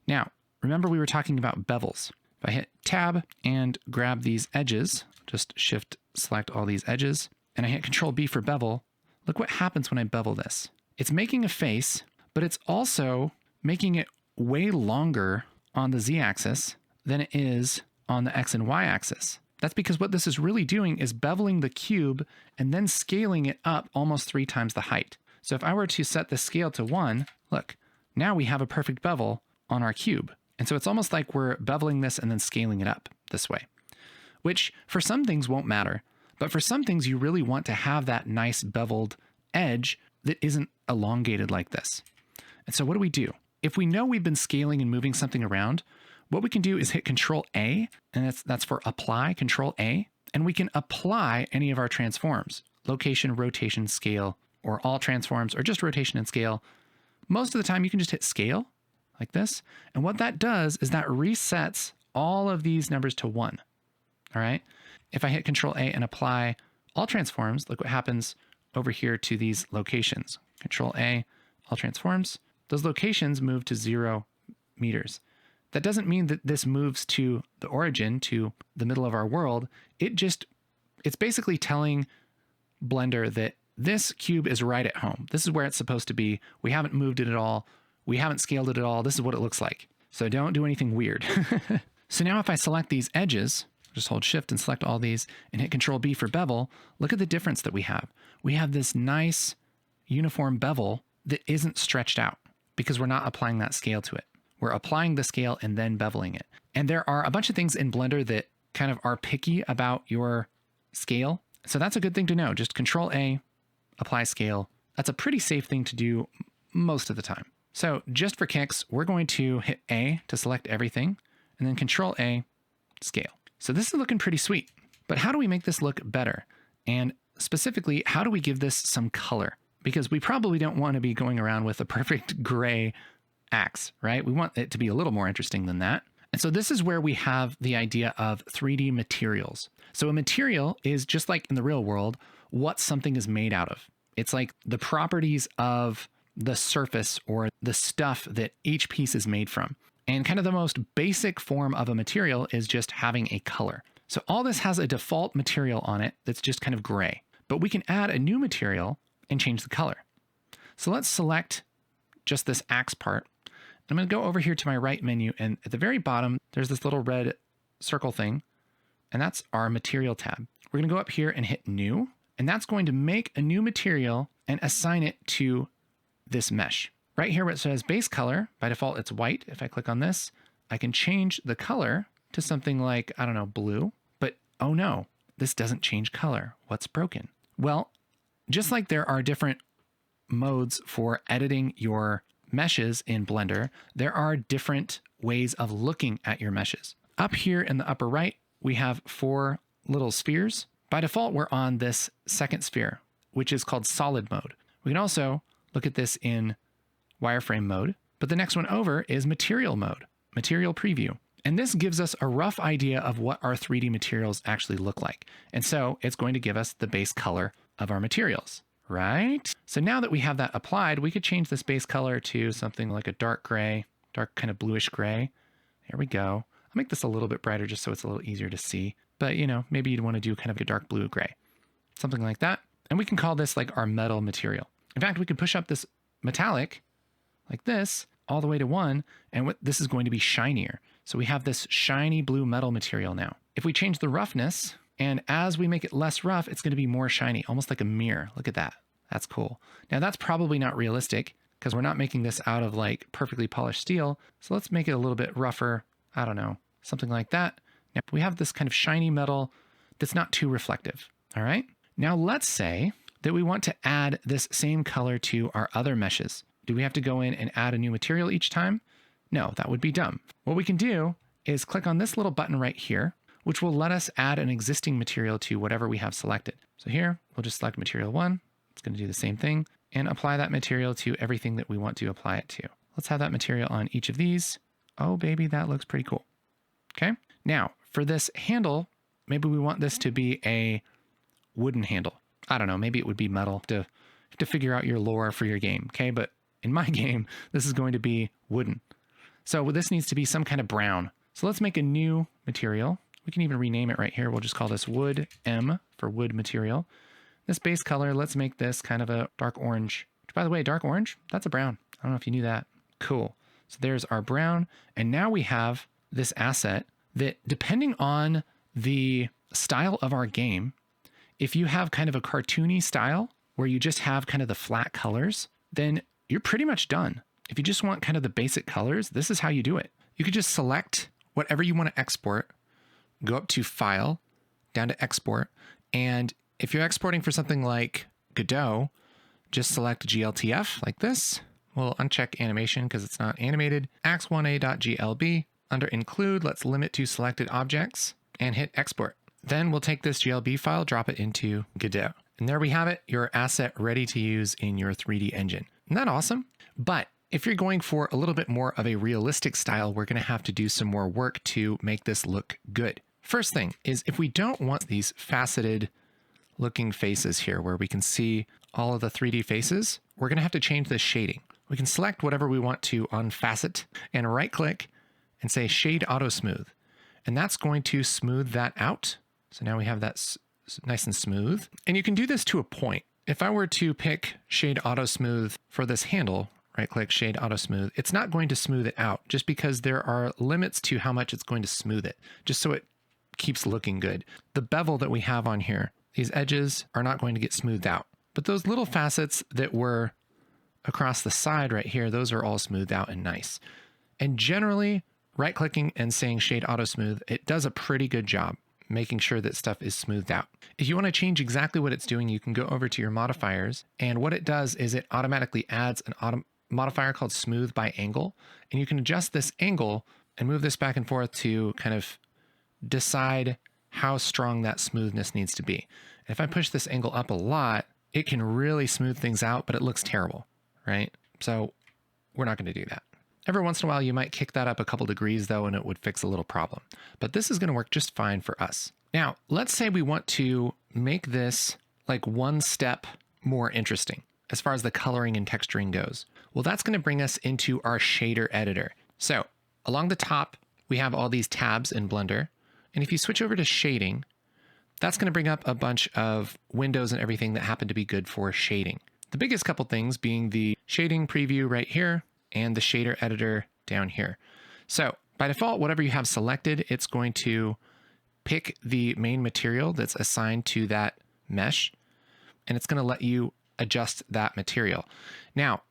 Now, remember we were talking about bevels. If I hit tab and grab these edges, just shift select all these edges, and I hit Control B for bevel, look what happens when I bevel this. It's making a face, but it's also making it way longer on the Z axis than it is on the X and Y axis. That's because what this is really doing is beveling the cube and then scaling it up almost 3 times the height. So if I were to set the scale to 1, look, now we have a perfect bevel on our cube. And so it's almost like we're beveling this and then scaling it up this way, which for some things won't matter. But for some things, you really want to have that nice beveled edge that isn't elongated like this. And so what do? If we know we've been scaling and moving something around, what we can do is hit Control A, and that's for apply, Control A, and we can apply any of our transforms, location, rotation, scale, or all transforms, or just rotation and scale. Most of the time you can just hit scale like this. And what that does is that resets all of these numbers to 1. All right. If I hit Control A and apply all transforms, look what happens over here to these locations. Control A, all transforms. Those locations move to 0 meters. That doesn't mean that this moves to the origin, to the middle of our world. It's basically telling Blender that this cube is right at home. This is where it's supposed to be. We haven't moved it at all. We haven't scaled it at all. This is what it looks like. So don't do anything weird. So now if I select these edges, just hold Shift and select all these and hit Control B for bevel, look at the difference that we have. We have this nice uniform bevel that isn't stretched out because we're not applying that scale to it. We're applying the scale and then beveling it. And there are a bunch of things in Blender that kind of are picky about your scale. So that's a good thing to know. Just Control A, apply scale. That's a pretty safe thing to do most of the time. So just for kicks, we're going to hit A to select everything and then Control A, scale. So this is looking pretty sweet, but how do we make this look better? And specifically, how do we give this some color? Because we probably don't want to be going around with a perfect gray axe, right? We want it to be a little more interesting than that. And so this is where we have the idea of 3D materials. So a material is just like in the real world, what something is made out of. It's like the properties of the surface or the stuff that each piece is made from. And kind of the most basic form of a material is just having a color. So all this has a default material on it that's just kind of gray, but we can add a new material and change the color. So let's select just this axe part. I'm going to go over here to my right menu, and at the very bottom, there's this little red circle thing, and that's our material tab. We're going to go up here and hit new, and that's going to make a new material and assign it to this mesh. Right here where it says base color, by default it's white. If I click on this, I can change the color to something like, I don't know, blue, but oh no, this doesn't change color. What's broken? Well, just like there are different modes for editing your meshes in Blender, there are different ways of looking at your meshes. Up here in the upper right, we have 4 little spheres. By default, we're on this second sphere, which is called solid mode. We can also look at this in wireframe mode, but the next one over is material mode, material preview. And this gives us a rough idea of what our 3D materials actually look like. And so it's going to give us the base color of our materials, right? So now that we have that applied, we could change this base color to something like a dark gray, dark kind of bluish gray. There we go. I'll make this a little bit brighter just so it's a little easier to see. But you know, maybe you'd want to do kind of a dark blue gray, something like that. And we can call this like our metal material. In fact, we can push up this metallic like this all the way to 1, and this is going to be shinier. So we have this shiny blue metal material now. If we change the roughness, and as we make it less rough, it's going to be more shiny, almost like a mirror. Look at that. That's cool. Now that's probably not realistic because we're not making this out of like perfectly polished steel. So let's make it a little bit rougher. I don't know, something like that. Now we have this kind of shiny metal that's not too reflective. All right. Now let's say that we want to add this same color to our other meshes. Do we have to go in and add a new material each time? No, that would be dumb. What we can do is click on this little button right here, which will let us add an existing material to whatever we have selected. So here, we'll just select material 1. It's going to do the same thing and apply that material to everything that we want to apply it to. Let's have that material on each of these. Oh, baby, that looks pretty cool. Okay. Now for this handle, maybe we want this to be a wooden handle. I don't know, maybe it would be metal. You have to figure out your lore for your game. Okay. But in my game, this is going to be wooden. So this needs to be some kind of brown. So let's make a new material. We can even rename it right here. We'll just call this wood M for wood material. This base color, let's make this kind of a dark orange. Which, by the way, dark orange, that's a brown. I don't know if you knew that. Cool. So there's our brown. And now we have this asset that, depending on the style of our game, if you have kind of a cartoony style where you just have kind of the flat colors, then you're pretty much done. If you just want kind of the basic colors, this is how you do it. You could just select whatever you want to export, go up to File, down to Export. And if you're exporting for something like Godot, just select GLTF like this. We'll uncheck animation because it's not animated. ax1a.glb. Under Include, let's limit to selected objects and hit Export. Then we'll take this GLB file, drop it into Godot. And there we have it, your asset ready to use in your 3D engine. Isn't that awesome? But if you're going for a little bit more of a realistic style, we're going to have to do some more work to make this look good. First thing is, if we don't want these faceted looking faces here where we can see all of the 3D faces, we're going to have to change the shading. We can select whatever we want to on facet and right click and say Shade Auto Smooth. And that's going to smooth that out. So now we have that nice and smooth. And you can do this to a point. If I were to pick Shade Auto Smooth for this handle, right click Shade Auto Smooth, it's not going to smooth it out just because there are limits to how much it's going to smooth it, just so it keeps looking good. The bevel that we have on here, these edges are not going to get smoothed out, but those little facets that were across the side right here, those are all smoothed out and nice. And generally, right clicking and saying Shade Auto Smooth, it does a pretty good job making sure that stuff is smoothed out. If you want to change exactly what it's doing, you can go over to your modifiers, and what it does is it automatically adds an modifier called Smooth by Angle, and you can adjust this angle and move this back and forth to kind of decide how strong that smoothness needs to be. And if I push this angle up a lot, it can really smooth things out, but it looks terrible, right? So we're not going to do that. Every once in a while, you might kick that up a couple degrees though, and it would fix a little problem. But this is going to work just fine for us. Now, let's say we want to make this like one step more interesting as far as the coloring and texturing goes. Well, that's going to bring us into our shader editor. So along the top, we have all these tabs in Blender. And if you switch over to shading, that's going to bring up a bunch of windows and everything that happen to be good for shading. The biggest couple things being the shading preview right here and the shader editor down here. So by default, whatever you have selected, it's going to pick the main material that's assigned to that mesh, and it's going to let you adjust that material. Now,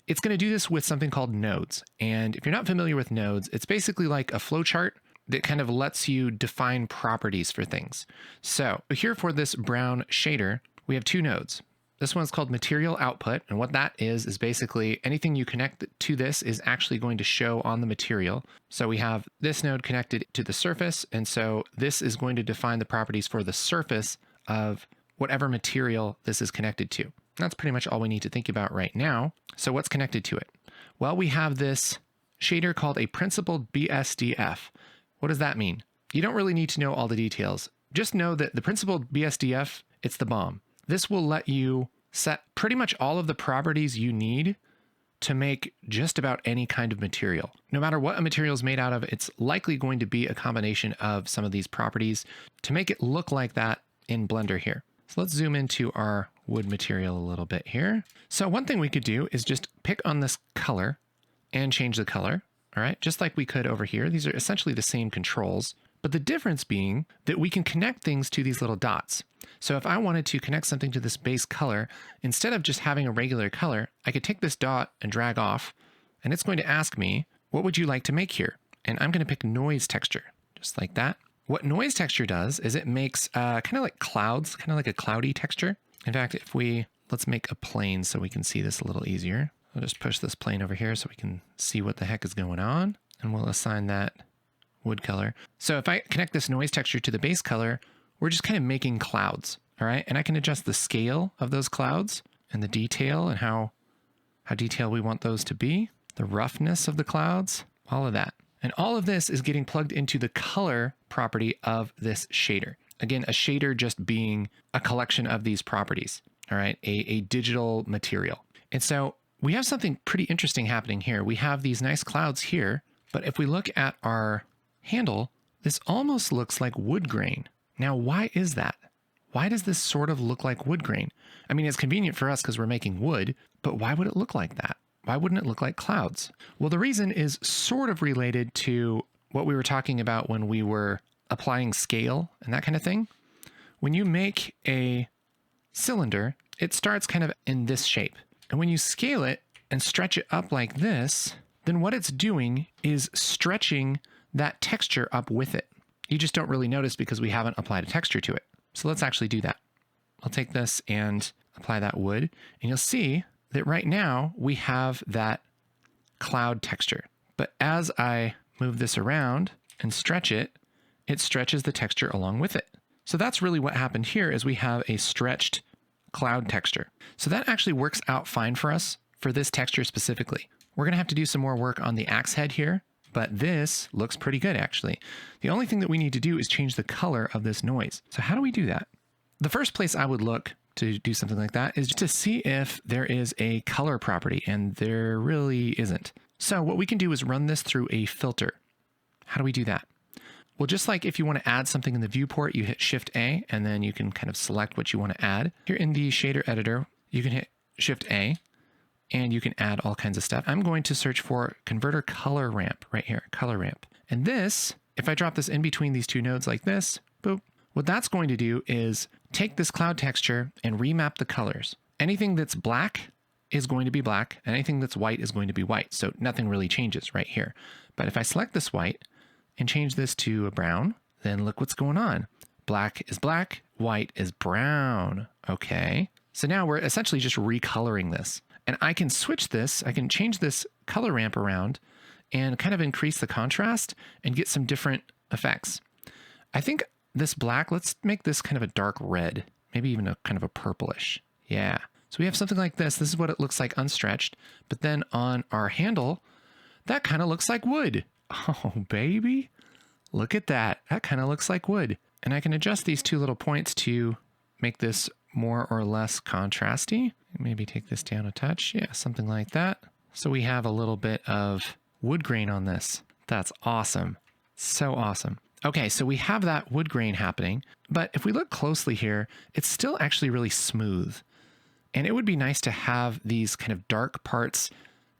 it's going to do this with something called nodes. And if you're not familiar with nodes, it's basically like a flowchart that kind of lets you define properties for things. So here for this brown shader, we have two nodes. This one's called material output. And what that is basically anything you connect to this is actually going to show on the material. So we have this node connected to the surface. And so this is going to define the properties for the surface of whatever material this is connected to. That's pretty much all we need to think about right now. So what's connected to it? Well, we have this shader called a principled BSDF. What does that mean? You don't really need to know all the details. Just know that the principled BSDF, it's the bomb. This will let you set pretty much all of the properties you need to make just about any kind of material. No matter what a material is made out of, it's likely going to be a combination of some of these properties to make it look like that in Blender here. So let's zoom into our wood material a little bit here. So one thing we could do is just pick on this color and change the color. All right, just like we could over here. These are essentially the same controls, but the difference being that we can connect things to these little dots. So if I wanted to connect something to this base color, instead of just having a regular color, I could take this dot and drag off, and it's going to ask me, what would you like to make here? And I'm going to pick noise texture, just like that. What noise texture does is it makes kind of like clouds, kind of like a cloudy texture. In fact, let's make a plane so we can see this a little easier. I'll just push this plane over here so we can see what the heck is going on. And we'll assign that wood color. So if I connect this noise texture to the base color, we're just kind of making clouds, all right? And I can adjust the scale of those clouds and the detail and how detailed we want those to be, the roughness of the clouds, all of that. And all of this is getting plugged into the color property of this shader. Again, a shader just being a collection of these properties, all right? A digital material. And so we have something pretty interesting happening here. We have these nice clouds here, but if we look at our handle, this almost looks like wood grain. Now, why is that? Why does this sort of look like wood grain? I mean, it's convenient for us because we're making wood, but why would it look like that? Why wouldn't it look like clouds? Well, the reason is sort of related to what we were talking about when we were applying scale and that kind of thing. When you make a cylinder, it starts kind of in this shape. And when you scale it and stretch it up like this, then what it's doing is stretching that texture up with it. You just don't really notice because we haven't applied a texture to it. So let's actually do that. I'll take this and apply that wood, and you'll see that right now we have that cloud texture. But as I move this around and stretch it, it stretches the texture along with it. So that's really what happened here is we have a stretched cloud texture. So that actually works out fine for us for this texture specifically. We're going to have to do some more work on the axe head here, but this looks pretty good actually. The only thing that we need to do is change the color of this noise. So how do we do that? The first place I would look to do something like that is to see if there is a color property, and there really isn't. So what we can do is run this through a filter. How do we do that? Well, just like if you want to add something in the viewport, you hit Shift A, and then you can kind of select what you want to add. Here in the shader editor, you can hit Shift A, and you can add all kinds of stuff. I'm going to search for converter color ramp right here, color ramp. And this, if I drop this in between these two nodes like this, boop, what that's going to do is take this cloud texture and remap the colors. Anything that's black is going to be black, and anything that's white is going to be white. So nothing really changes right here. But if I select this white and change this to a brown, then look what's going on. Black is black, white is brown. Okay. So now we're essentially just recoloring this. And I can switch this, I can change this color ramp around and kind of increase the contrast and get some different effects. I think this black, let's make this kind of a dark red, maybe even a kind of a purplish. Yeah. So we have something like this. This is what it looks like unstretched. But then on our handle, that kind of looks like wood. Oh, baby. Look at that. That kind of looks like wood. And I can adjust these two little points to make this more or less contrasty. Maybe take this down a touch. Yeah, something like that. So we have a little bit of wood grain on this. That's awesome. So awesome. Okay, so we have that wood grain happening, but if we look closely here, it's still actually really smooth. And it would be nice to have these kind of dark parts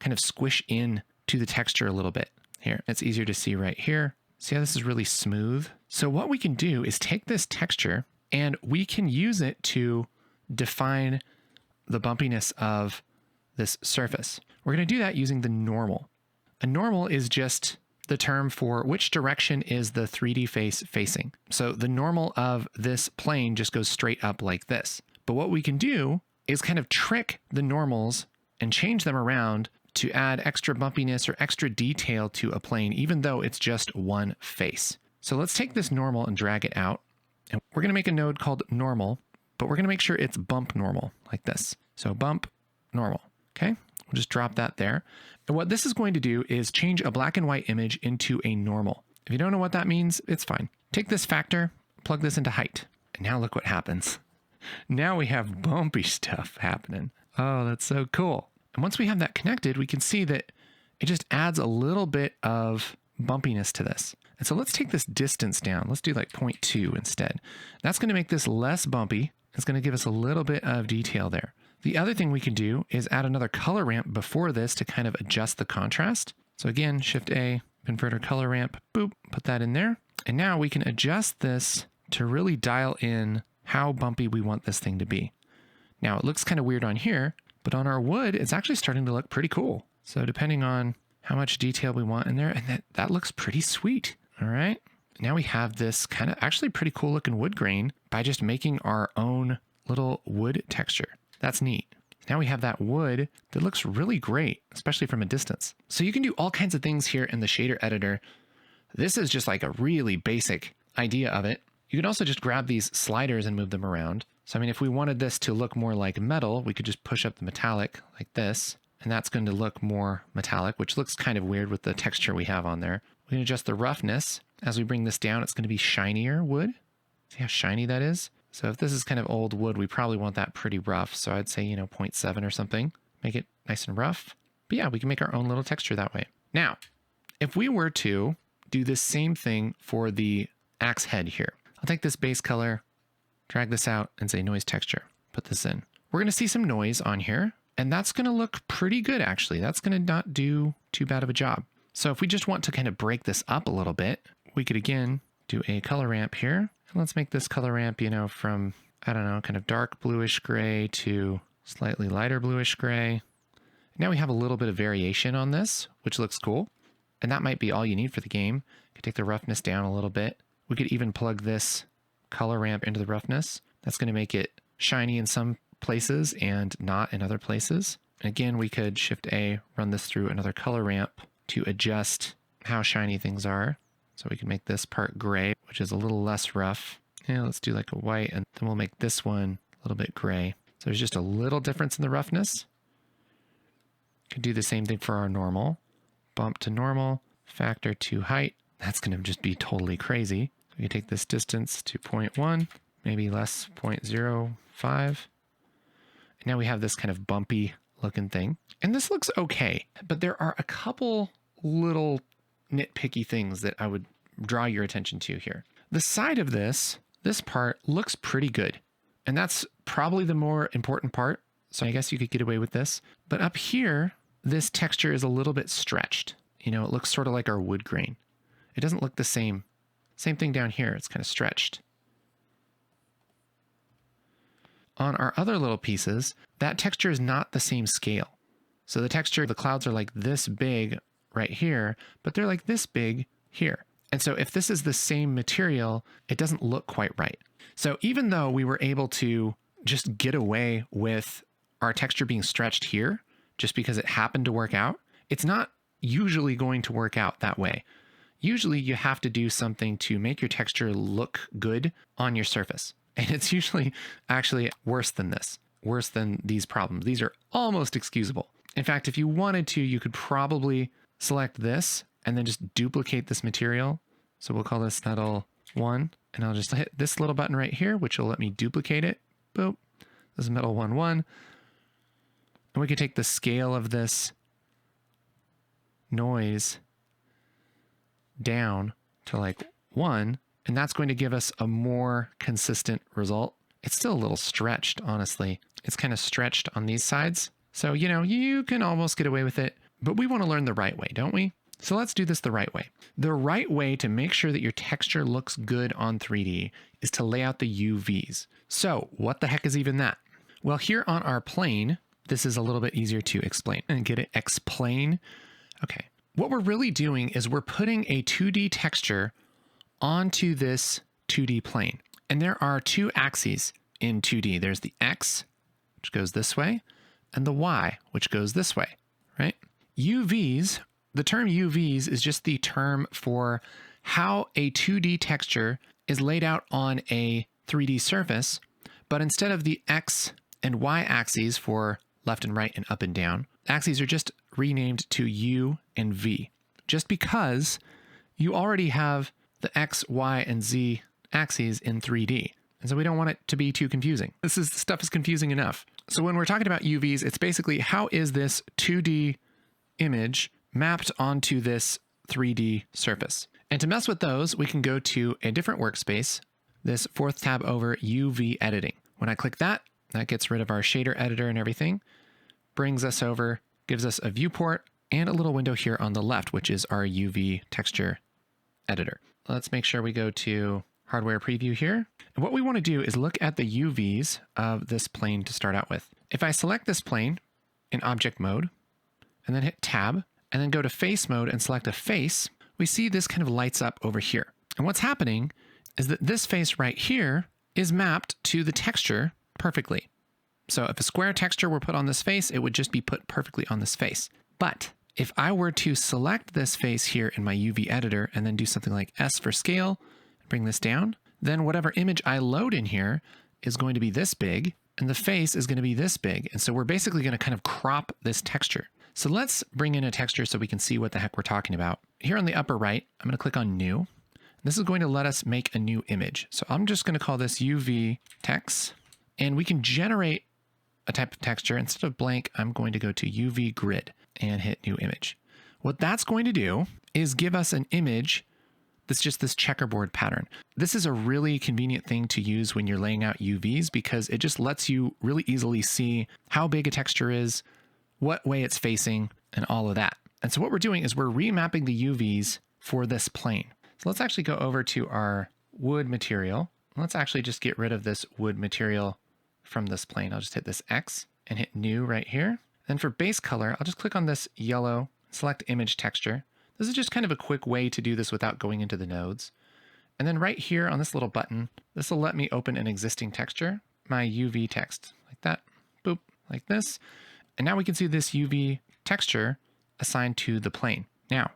kind of squish in to the texture a little bit. Here, it's easier to see right here. See how this is really smooth? So what we can do is take this texture and we can use it to define the bumpiness of this surface. We're going to do that using the normal. A normal is just the term for which direction is the 3D face facing. So the normal of this plane just goes straight up like this. But what we can do is kind of trick the normals and change them around to add extra bumpiness or extra detail to a plane, even though it's just one face. So let's take this normal and drag it out. And we're going to make a node called normal, but we're going to make sure it's bump normal like this. So bump normal. Okay. We'll just drop that there. And what this is going to do is change a black and white image into a normal. If you don't know what that means, it's fine. Take this factor, plug this into height. And now look what happens. Now we have bumpy stuff happening. Oh, that's so cool. And once we have that connected, we can see that it just adds a little bit of bumpiness to this. And so let's take this distance down. Let's do like 0.2 instead. That's going to make this less bumpy. It's going to give us a little bit of detail there. The other thing we can do is add another color ramp before this to kind of adjust the contrast. So again, Shift A, converter color ramp, boop, put that in there. And now we can adjust this to really dial in how bumpy we want this thing to be. Now it looks kind of weird on here, but on our wood, it's actually starting to look pretty cool. So depending on how much detail we want in there, and that looks pretty sweet. All right. Now we have this kind of actually pretty cool looking wood grain by just making our own little wood texture. That's neat. Now we have that wood that looks really great, especially from a distance. So you can do all kinds of things here in the shader editor. This is just like a really basic idea of it. You can also just grab these sliders and move them around. So, I mean, if we wanted this to look more like metal, we could just push up the metallic like this, and that's going to look more metallic, which looks kind of weird with the texture we have on there. We can adjust the roughness. As we bring this down, it's going to be shinier wood. See how shiny that is? So if this is kind of old wood, we probably want that pretty rough. So I'd say, 0.7 or something. Make it nice and rough. But yeah, we can make our own little texture that way. Now, if we were to do the same thing for the axe head here, I'll take this base color, drag this out, and say noise texture. Put this in. We're going to see some noise on here, and that's going to look pretty good, actually. That's going to not do too bad of a job. So if we just want to kind of break this up a little bit, we could, again, do a color ramp here. And let's make this color ramp, from, I don't know, kind of dark bluish gray to slightly lighter bluish gray. Now we have a little bit of variation on this, which looks cool. And that might be all you need for the game. You could take the roughness down a little bit. We could even plug this color ramp into the roughness. That's going to make it shiny in some places and not in other places. And again, we could Shift A, run this through another color ramp to adjust how shiny things are. So we can make this part gray, which is a little less rough. Yeah, let's do like a white, and then we'll make this one a little bit gray. So there's just a little difference in the roughness. Could do the same thing for our normal. Bump to normal, factor to height. That's going to just be totally crazy. So we can take this distance to 0.1, maybe less 0.05. And now we have this kind of bumpy looking thing. And this looks okay, but there are a couple little nitpicky things that I would draw your attention to here. The side of this part looks pretty good. And that's probably the more important part. So I guess you could get away with this. But up here, this texture is a little bit stretched. It looks sort of like our wood grain. It doesn't look the same. Same thing down here. It's kind of stretched. On our other little pieces, that texture is not the same scale. So the texture, the clouds are like this big right here, but they're like this big here. And so if this is the same material, it doesn't look quite right. So even though we were able to just get away with our texture being stretched here, just because it happened to work out, it's not usually going to work out that way. Usually you have to do something to make your texture look good on your surface. And it's usually actually worse than this, worse than these problems. These are almost excusable. In fact, if you wanted to, you could probably select this and then just duplicate this material. So we'll call this metal 1, and I'll just hit this little button right here, which will let me duplicate it. Boop. This is metal 1, 1. And we can take the scale of this noise down to like 1, and that's going to give us a more consistent result. It's still a little stretched, honestly. It's kind of stretched on these sides. So, you know, you can almost get away with it, but we want to learn the right way, don't we? So let's do this the right way. The right way to make sure that your texture looks good on 3D is to lay out the UVs. So what the heck is even that? Well, here on our plane, this is a little bit easier to explain. And get it? Explain. Okay. What we're really doing is we're putting a 2D texture onto this 2D plane. And there are two axes in 2D. There's the X, which goes this way, and the Y, which goes this way, right? UVs, the term UVs is just the term for how a 2D texture is laid out on a 3D surface, but instead of the X and Y axes for left and right and up and down, axes are just renamed to U and V, just because you already have the X, Y, and Z axes in 3D. And so we don't want it to be too confusing. This stuff is confusing enough. So when we're talking about UVs, it's basically how is this 2D image mapped onto this 3D surface. And to mess with those, we can go to a different workspace, this fourth tab over UV editing. When I click that, that gets rid of our shader editor and everything, brings us over, gives us a viewport and a little window here on the left, which is our UV texture editor. Let's make sure we go to hardware preview here. And what we want to do is look at the UVs of this plane to start out with. If I select this plane in object mode and then hit tab and then go to face mode and select a face, we see this kind of lights up over here. And what's happening is that this face right here is mapped to the texture perfectly. So if a square texture were put on this face, it would just be put perfectly on this face. But if I were to select this face here in my UV editor and then do something like S for scale, bring this down, then whatever image I load in here is going to be this big, and the face is going to be this big. And so we're basically going to kind of crop this texture. So let's bring in a texture so we can see what the heck we're talking about. Here on the upper right, I'm going to click on New. This is going to let us make a new image. So I'm just going to call this UV text, and we can generate a type of texture. Instead of blank, I'm going to go to UV grid and hit new image. What that's going to do is give us an image that's just this checkerboard pattern. This is a really convenient thing to use when you're laying out UVs because it just lets you really easily see how big a texture is, what way it's facing, and all of that. And so what we're doing is we're remapping the UVs for this plane. So let's actually go over to our wood material. Let's actually just get rid of this wood material from this plane. I'll just hit this X and hit new right here. Then for base color, I'll just click on this yellow, select image texture. This is just kind of a quick way to do this without going into the nodes. And then right here on this little button, this will let me open an existing texture, my UV text, like that, boop, like this. And now we can see this UV texture assigned to the plane. Now,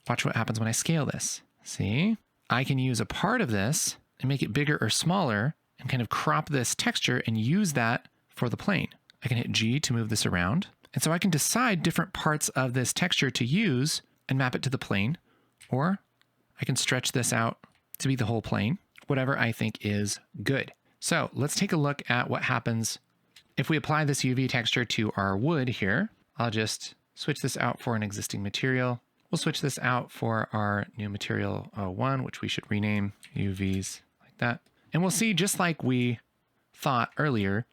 watch what happens when I scale this. See, I can use a part of this and make it bigger or smaller and kind of crop this texture and use that for the plane. I can hit G to move this around. And so I can decide different parts of this texture to use and map it to the plane, or I can stretch this out to be the whole plane, whatever I think is good. So let's take a look at what happens if we apply this UV texture to our wood here. I'll just switch this out for an existing material. We'll switch this out for our new material 1, which we should rename UVs like that. And we'll see, just like we thought earlier,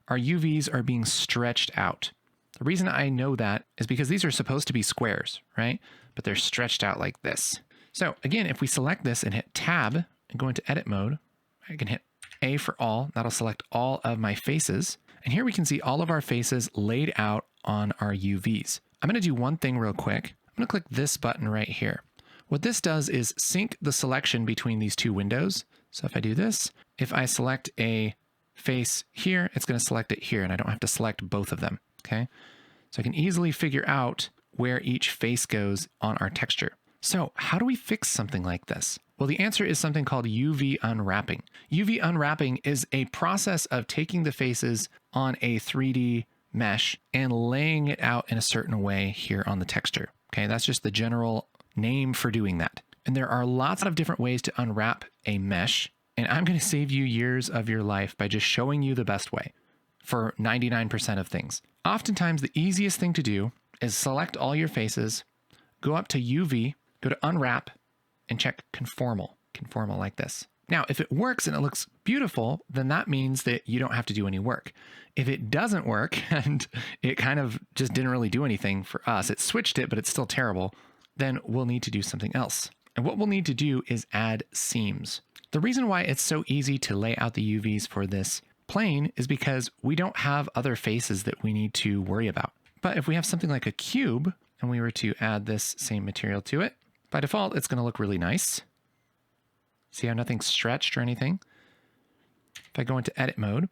our UVs are being stretched out. The reason I know that is because these are supposed to be squares, right? But they're stretched out like this. So again, if we select this and hit tab and go into edit mode, I can hit A for all. That'll select all of my faces. And here we can see all of our faces laid out on our UVs. I'm going to do one thing real quick. I'm going to click this button right here. What this does is sync the selection between these two windows. So if I do this, if I select a face here, it's going to select it here, and I don't have to select both of them, okay? So I can easily figure out where each face goes on our texture. So how do we fix something like this? Well, the answer is something called UV unwrapping. UV unwrapping is a process of taking the faces on a 3D mesh and laying it out in a certain way here on the texture. Okay, that's just the general name for doing that. And there are lots of different ways to unwrap a mesh. And I'm going to save you years of your life by just showing you the best way for 99% of things. Oftentimes, the easiest thing to do is select all your faces, go up to UV, go to Unwrap, and check Conformal. Conformal like this. Now, if it works and it looks beautiful, then that means that you don't have to do any work. If it doesn't work and it kind of just didn't really do anything for us, it switched it, but it's still terrible, then we'll need to do something else. And what we'll need to do is add seams. The reason why it's so easy to lay out the UVs for this plane is because we don't have other faces that we need to worry about. But if we have something like a cube and we were to add this same material to it, by default, it's going to look really nice. See how nothing's stretched or anything? If I go into edit mode,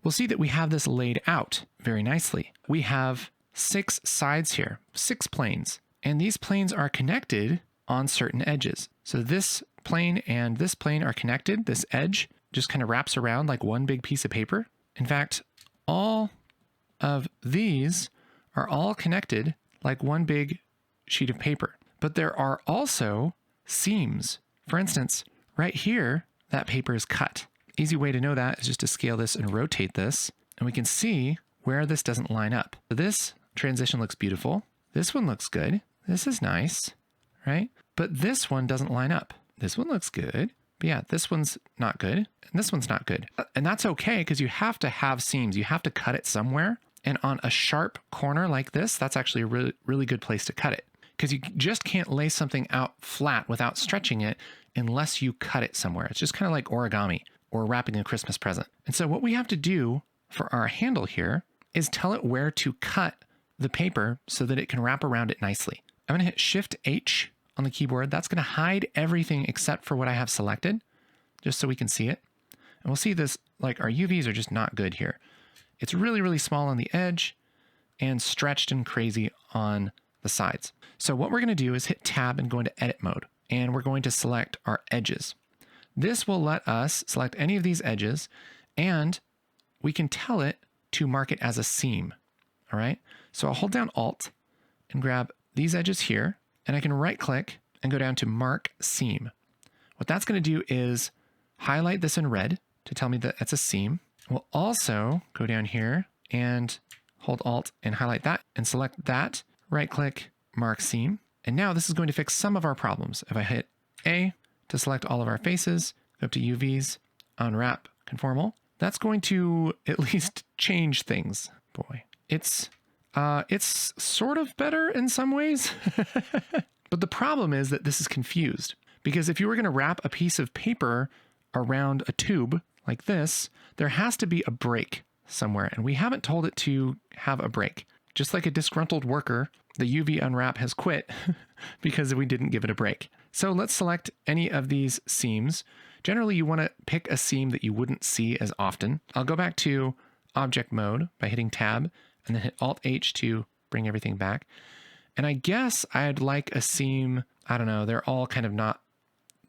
we'll see that we have this laid out very nicely. We have 6 sides here, 6 planes, and these planes are connected on certain edges. So this plane and this plane are connected. This edge just kind of wraps around like one big piece of paper. In fact, all of these are all connected like one big sheet of paper. But there are also seams. For instance, right here, that paper is cut. Easy way to know that is just to scale this and rotate this, and we can see where this doesn't line up. So this transition looks beautiful. This one looks good. This is nice, right? But this one doesn't line up. This one looks good, but yeah, this one's not good, and this one's not good. And that's okay, because you have to have seams. You have to cut it somewhere, and on a sharp corner like this, that's actually a really, really good place to cut it, because you just can't lay something out flat without stretching it unless you cut it somewhere. It's just kind of like origami or wrapping a Christmas present. And so what we have to do for our handle here is tell it where to cut the paper so that it can wrap around it nicely. I'm going to hit Shift H on the keyboard. That's going to hide everything except for what I have selected, just so we can see it. And we'll see this, like our UVs are just not good here. It's really, really small on the edge and stretched and crazy on the sides. So what we're going to do is hit Tab and go into edit mode, and we're going to select our edges. This will let us select any of these edges, and we can tell it to mark it as a seam. All right. So I'll hold down Alt and grab these edges here, and I can right click and go down to Mark Seam. What that's going to do is highlight this in red to tell me that it's a seam. We'll also go down here and hold Alt and highlight that and select that, right click, Mark Seam. And now this is going to fix some of our problems. If I hit A to select all of our faces, go up to UVs, Unwrap, Conformal, that's going to at least change things. Boy, it's sort of better in some ways. But the problem is that this is confused, because if you were going to wrap a piece of paper around a tube like this, there has to be a break somewhere, and we haven't told it to have a break. Just like a disgruntled worker, the UV unwrap has quit because we didn't give it a break. So let's select any of these seams. Generally, you want to pick a seam that you wouldn't see as often. I'll go back to object mode by hitting Tab and then hit Alt H to bring everything back. And I guess I'd like a seam, I don't know, they're all kind of not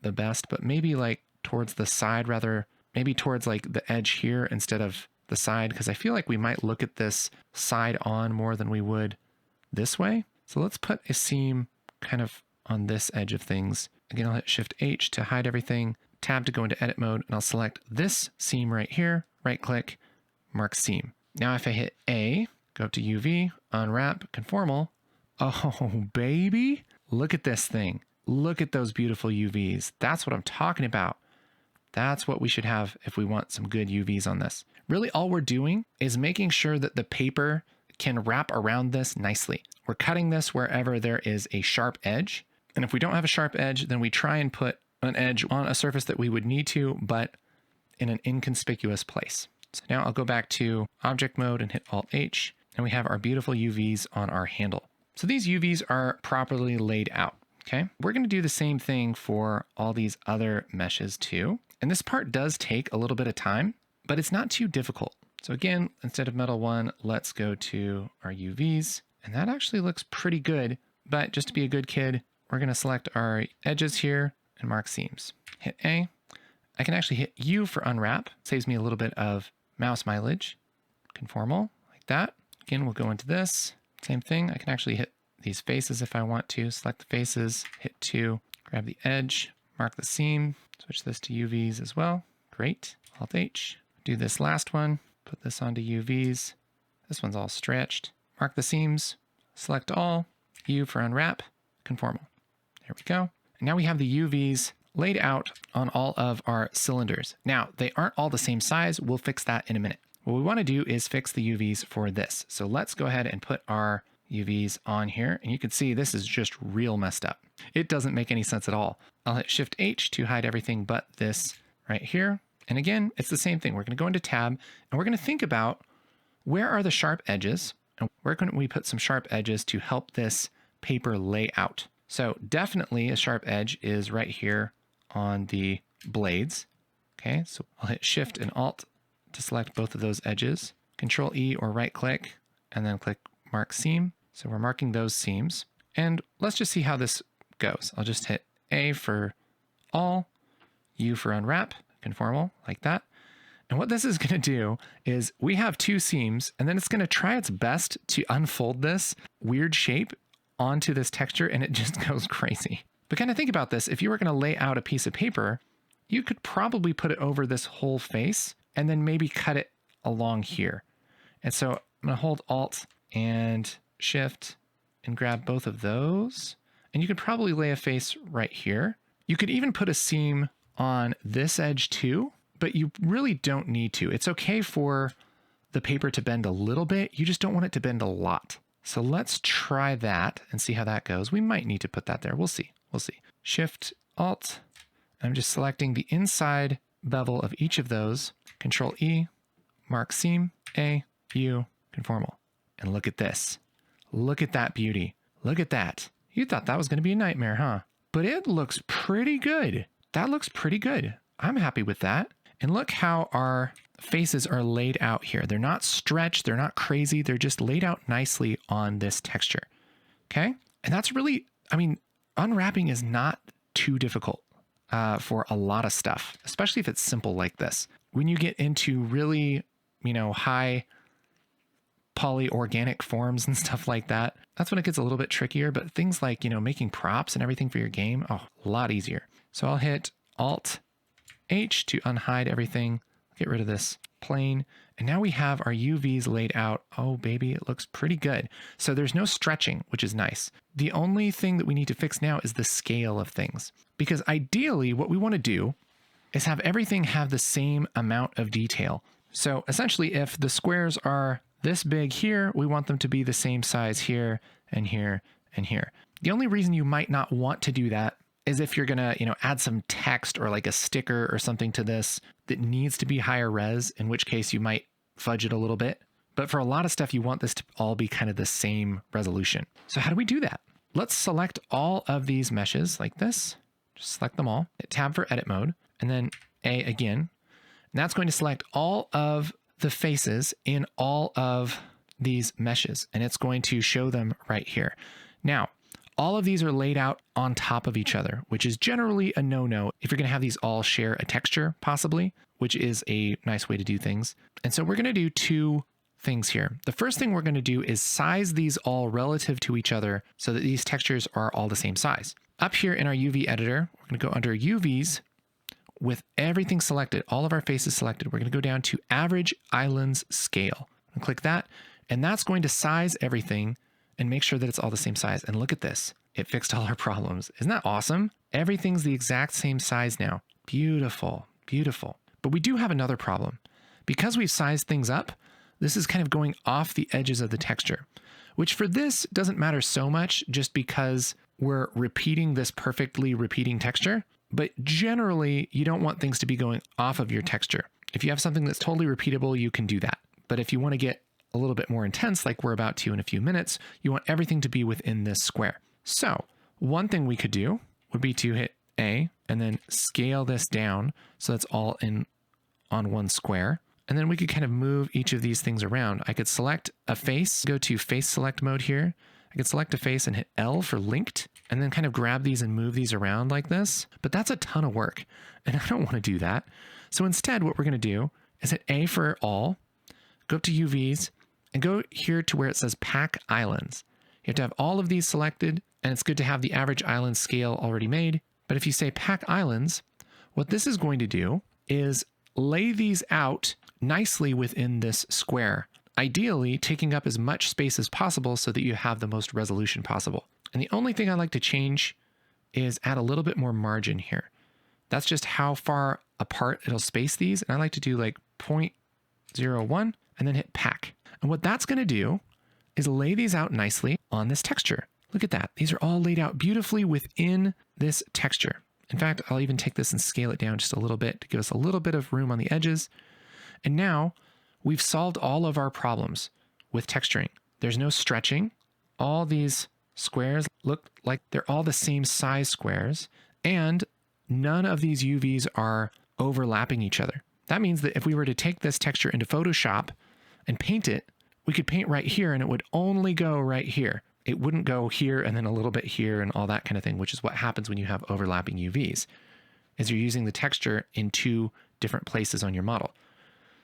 the best, but maybe like towards the side rather, maybe towards like the edge here instead of the side, because I feel like we might look at this side on more than we would this way. So let's put a seam kind of on this edge of things. Again, I'll hit Shift H to hide everything, Tab to go into edit mode, and I'll select this seam right here, right click, Mark Seam. Now if I hit A, go up to UV, Unwrap, Conformal, oh baby, look at this thing. Look at those beautiful UVs. That's what I'm talking about. That's what we should have if we want some good UVs on this. Really, all we're doing is making sure that the paper can wrap around this nicely. We're cutting this wherever there is a sharp edge. And if we don't have a sharp edge, then we try and put an edge on a surface that we would need to, but in an inconspicuous place. So now I'll go back to object mode and hit Alt H, and we have our beautiful UVs on our handle. So these UVs are properly laid out. Okay, we're going to do the same thing for all these other meshes too. And this part does take a little bit of time, but it's not too difficult. So again, instead of metal 1, let's go to our UVs. And that actually looks pretty good. But just to be a good kid, we're going to select our edges here and mark seams. Hit A. I can actually hit U for unwrap. Saves me a little bit of mouse mileage. Conformal, like that. Again, we'll go into this. Same thing. I can actually hit these faces if I want to. Select the faces, hit 2, grab the edge, mark the seam, switch this to UVs as well. Great. Alt H. Do this last one, put this onto UVs. This one's all stretched. Mark the seams, select all, U for unwrap, conformal. There we go. And now we have the UVs laid out on all of our cylinders. Now, they aren't all the same size. We'll fix that in a minute. What we want to do is fix the UVs for this. So let's go ahead and put our UVs on here. And you can see this is just real messed up. It doesn't make any sense at all. I'll hit Shift H to hide everything but this right here. And again, it's the same thing. We're going to go into tab and we're going to think about where are the sharp edges and where can we put some sharp edges to help this paper lay out. So definitely a sharp edge is right here on the blades. Okay, so I'll hit Shift and Alt to select both of those edges. Control E or right click and then click Mark Seam. So we're marking those seams. And let's just see how this goes. I'll just hit A for all, U for unwrap, conformal, like that. And what this is going to do is we have 2 seams, and then it's going to try its best to unfold this weird shape onto this texture, and it just goes crazy. But kind of think about this. If you were going to lay out a piece of paper, you could probably put it over this whole face and then maybe cut it along here. And so I'm going to hold Alt and Shift and grab both of those. And you could probably lay a face right here. You could even put a seam on this edge too, but you really don't need to. It's okay for the paper to bend a little bit. You just don't want it to bend a lot. So let's try that and see how that goes. We might need to put that there. We'll see. We'll see. Shift, Alt. I'm just selecting the inside bevel of each of those. Control E, mark seam, A, U, conformal. And look at this. Look at that beauty. Look at that. You thought that was going to be a nightmare, huh? But it looks pretty good. That looks pretty good. I'm happy with that. And look how our faces are laid out here. They're not stretched. They're not crazy. They're just laid out nicely on this texture. Okay. And that's really, I mean, unwrapping is not too difficult for a lot of stuff, especially if it's simple like this. When you get into really, high poly organic forms and stuff like that, that's when it gets a little bit trickier. But things like, making props and everything for your game, oh, a lot easier. So I'll hit Alt H to unhide everything, get rid of this plane. And now we have our UVs laid out. Oh, baby, it looks pretty good. So there's no stretching, which is nice. The only thing that we need to fix now is the scale of things. Because ideally, what we want to do is have everything have the same amount of detail. So essentially, if the squares are this big here, we want them to be the same size here and here and here. The only reason you might not want to do that is if you're going to, add some text or like a sticker or something to this that needs to be higher res, in which case you might fudge it a little bit. But for a lot of stuff, you want this to all be kind of the same resolution. So how do we do that? Let's select all of these meshes like this. Just select them all. Hit Tab for edit mode, and then A again. And that's going to select all of the faces in all of these meshes, and it's going to show them right here. Now, all of these are laid out on top of each other, which is generally a no-no if you're going to have these all share a texture, possibly, which is a nice way to do things. And so we're going to do 2 things here. The first thing we're going to do is size these all relative to each other so that these textures are all the same size. Up here in our UV editor, we're going to go under UVs with everything selected, all of our faces selected. We're going to go down to Average Islands Scale and click that. And that's going to size everything and make sure that it's all the same size. And look at this. It fixed all our problems. Isn't that awesome? Everything's the exact same size now. Beautiful, beautiful. But we do have another problem. Because we've sized things up, this is kind of going off the edges of the texture, which for this doesn't matter so much just because we're repeating this perfectly repeating texture. But generally, you don't want things to be going off of your texture. If you have something that's totally repeatable, you can do that. But if you want to get a little bit more intense, like we're about to in a few minutes, you want everything to be within this square. So one thing we could do would be to hit A and then scale this down so that's all in on one square. And then we could kind of move each of these things around. I could select a face, go to face select mode here. I could select a face and hit L for linked, and then kind of grab these and move these around like this. But that's a ton of work, and I don't want to do that. So instead, what we're going to do is hit A for all, go up to UVs, and go here to where it says Pack Islands. You have to have all of these selected, and it's good to have the average island scale already made. But if you say pack islands, what this is going to do is lay these out nicely within this square, ideally taking up as much space as possible so that you have the most resolution possible. And the only thing I like to change is add a little bit more margin here. That's just how far apart it'll space these. And I like to do like 0.01 and then hit pack. And what that's going to do is lay these out nicely on this texture. Look at that. These are all laid out beautifully within this texture. In fact, I'll even take this and scale it down just a little bit to give us a little bit of room on the edges. And now we've solved all of our problems with texturing. There's no stretching. All these squares look like they're all the same size squares, and none of these UVs are overlapping each other. That means that if we were to take this texture into Photoshop and paint it, we could paint right here and it would only go right here. It wouldn't go here and then a little bit here and all that kind of thing, which is what happens when you have overlapping UVs, is you're using the texture in two different places on your model.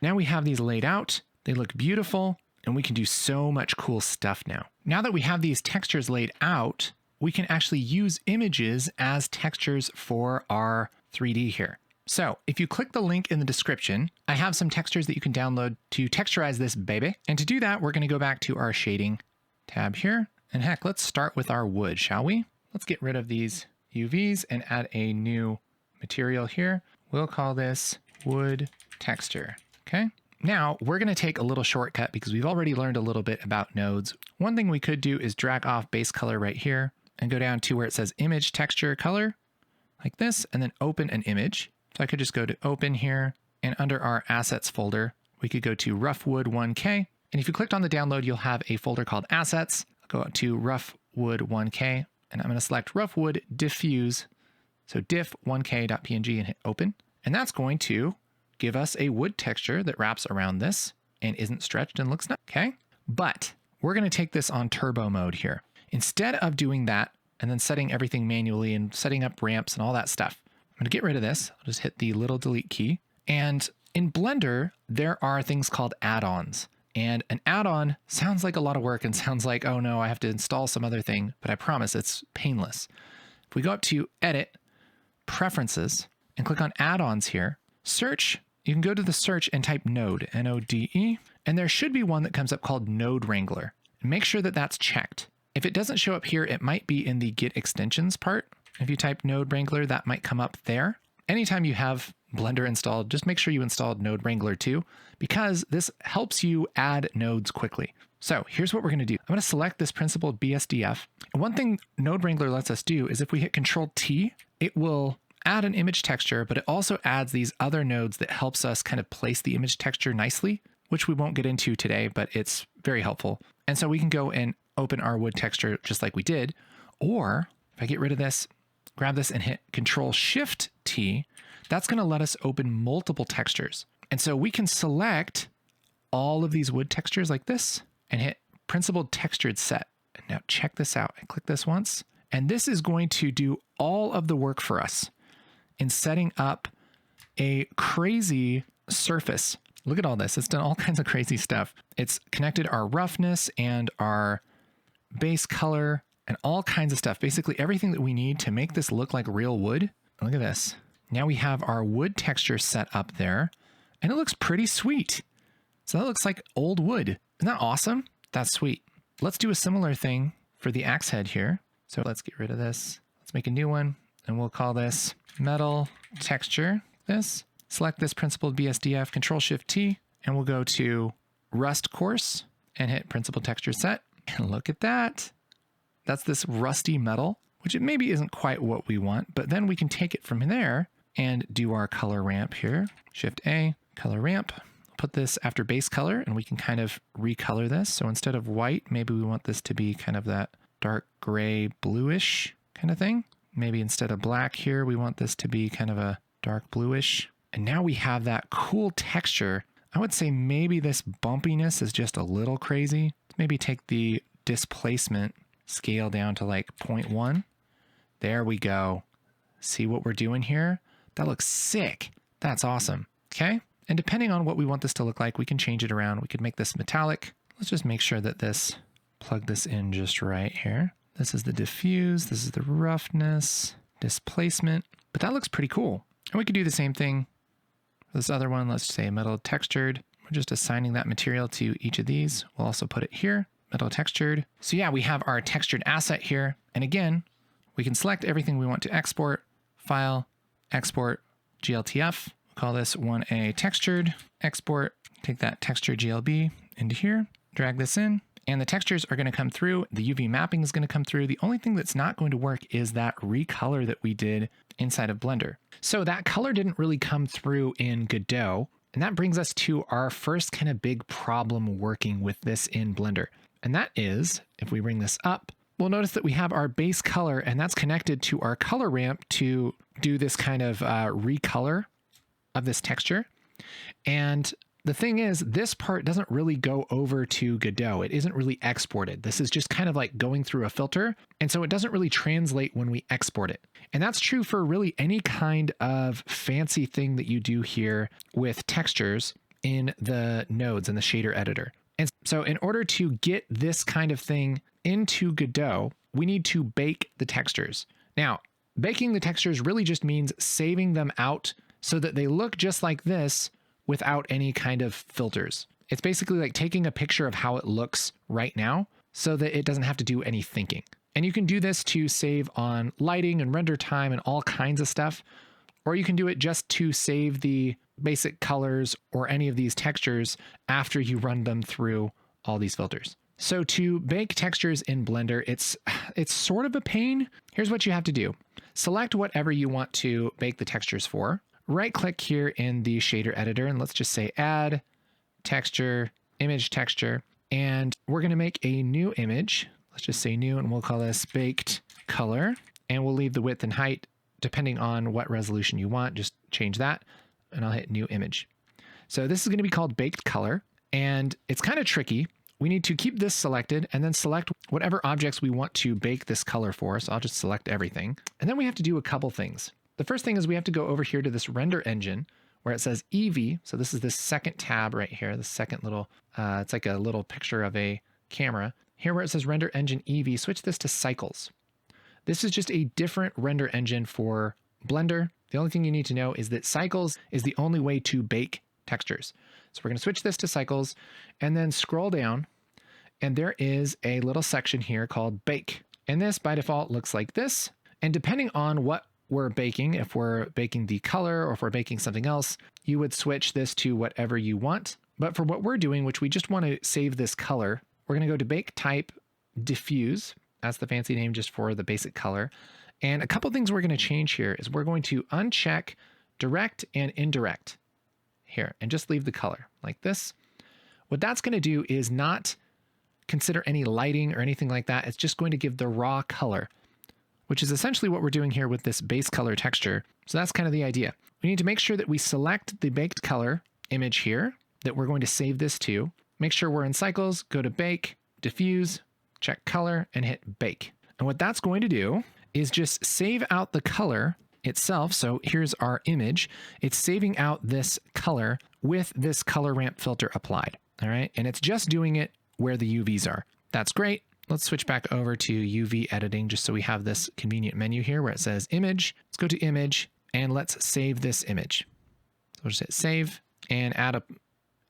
Now we have these laid out, they look beautiful, and we can do so much cool stuff now. Now that we have these textures laid out, we can actually use images as textures for our 3D here. So if you click the link in the description, I have some textures that you can download to texturize this baby. And to do that, we're going to go back to our shading tab here. And heck, let's start with our wood, shall we? Let's get rid of these UVs and add a new material here. We'll call this wood texture. Okay. Now we're going to take a little shortcut because we've already learned a little bit about nodes. One thing we could do is drag off base color right here and go down to where it says image texture color like this, and then open an image. So I could just go to open here, and under our assets folder, we could go to rough wood 1K. And if you clicked on the download, you'll have a folder called assets. I'll go to rough wood 1K, and I'm going to select rough wood diffuse. So diff 1k.png and hit open. And that's going to give us a wood texture that wraps around this and isn't stretched and looks nice. Okay. But we're going to take this on turbo mode here. Instead of doing that and then setting everything manually and setting up ramps and all that stuff, I'm going to get rid of this. I'll just hit the little delete key. And in Blender, there are things called add-ons. And an add-on sounds like a lot of work and sounds like, oh no, I have to install some other thing, but I promise it's painless. If we go up to Edit, Preferences, and click on Add-ons here, search, you can go to the search and type Node, N-O-D-E, and there should be one that comes up called Node Wrangler. Make sure that that's checked. If it doesn't show up here, it might be in the Get Extensions part. If you type Node Wrangler, that might come up there. Anytime you have Blender installed, just make sure you installed Node Wrangler too, because this helps you add nodes quickly. So here's what we're going to do. I'm going to select this principled BSDF. And one thing Node Wrangler lets us do is if we hit Control T, it will add an image texture, but it also adds these other nodes that helps us kind of place the image texture nicely, which we won't get into today, but it's very helpful. And so we can go and open our wood texture just like we did. Or if I get rid of this, grab this and hit Control Shift T, that's going to let us open multiple textures. And so we can select all of these wood textures like this and hit Principled Textured Set. And now check this out. I click this once, and this is going to do all of the work for us in setting up a crazy surface. Look at all this. It's done all kinds of crazy stuff. It's connected our roughness and our base color and all kinds of stuff. Basically everything that we need to make this look like real wood. Look at this. Now we have our wood texture set up there, and it looks pretty sweet. So that looks like old wood. Isn't that awesome? That's sweet. Let's do a similar thing for the axe head here. So let's get rid of this. Let's make a new one, and we'll call this metal texture. This. Select this principled BSDF, Control Shift T, and we'll go to rust coarse and hit principled texture set. And look at that. That's this rusty metal, which it maybe isn't quite what we want, but then we can take it from there and do our color ramp here. Shift A, color ramp. Put this after base color, and we can kind of recolor this. So instead of white, maybe we want this to be kind of that dark gray bluish kind of thing. Maybe instead of black here, we want this to be kind of a dark bluish. And now we have that cool texture. I would say maybe this bumpiness is just a little crazy. Maybe take the displacement scale down to like 0.1. There we go. See what we're doing here? That looks sick. That's awesome. Okay. And depending on what we want this to look like, we can change it around. We could make this metallic. Let's just make sure that this plug this in just right here. This is the diffuse, this is the roughness, displacement, but that looks pretty cool. And we could do the same thing for this other one. Let's say metal textured. We're just assigning that material to each of these. We'll also put it here, metal textured. So yeah, we have our textured asset here. And again, we can select everything we want to export, file, export, GLTF. We'll call this 1A textured, export, take that texture GLB into here, drag this in, and the textures are going to come through. The UV mapping is going to come through. The only thing that's not going to work is that recolor that we did inside of Blender. So that color didn't really come through in Godot. And that brings us to our first kind of big problem working with this in Blender. And that is, if we bring this up, we'll notice that we have our base color, and that's connected to our color ramp to do this kind of recolor of this texture. And the thing is, this part doesn't really go over to Godot. It isn't really exported. This is just kind of like going through a filter. And so it doesn't really translate when we export it. And that's true for really any kind of fancy thing that you do here with textures in the nodes and the shader editor. And so in order to get this kind of thing into Godot, we need to bake the textures. Now, baking the textures really just means saving them out so that they look just like this without any kind of filters. It's basically like taking a picture of how it looks right now so that it doesn't have to do any thinking. And you can do this to save on lighting and render time and all kinds of stuff. Or you can do it just to save the basic colors or any of these textures after you run them through all these filters. So to bake textures in Blender, it's sort of a pain. Here's what you have to do. Select whatever you want to bake the textures for. Right click here in the shader editor, and let's just say add texture, image texture, and we're going to make a new image. Let's just say new, and we'll call this baked color, and we'll leave the width and height depending on what resolution you want. Just change that, and I'll hit new image. So this is going to be called baked color, and it's kind of tricky. We need to keep this selected and then select whatever objects we want to bake this color for. So I'll just select everything. And then we have to do a couple things. The first thing is we have to go over here to this render engine where it says EV. So this is this second tab right here, the second little, it's like a little picture of a camera. Here where it says render engine EV, switch this to cycles. This is just a different render engine for Blender. The only thing you need to know is that cycles is the only way to bake textures. So we're going to switch this to cycles and then scroll down, and there is a little section here called bake. And this by default looks like this. And depending on what we're baking, if we're baking the color or if we're baking something else, you would switch this to whatever you want. But for what we're doing, which we just want to save this color, we're going to go to bake type diffuse. That's the fancy name just for the basic color. And a couple things we're going to change here is we're going to uncheck direct and indirect here and just leave the color like this. What that's going to do is not consider any lighting or anything like that. It's just going to give the raw color, which is essentially what we're doing here with this base color texture. So that's kind of the idea. We need to make sure that we select the baked color image here that we're going to save this to. Make sure we're in cycles, go to bake, diffuse, check color, and hit bake. And what that's going to do is just save out the color itself. So here's our image. It's saving out this color with this color ramp filter applied. All right. And it's just doing it where the UVs are. That's great. Let's switch back over to UV editing just so we have this convenient menu here where it says image. Let's go to image and let's save this image. So we'll just hit save and add up,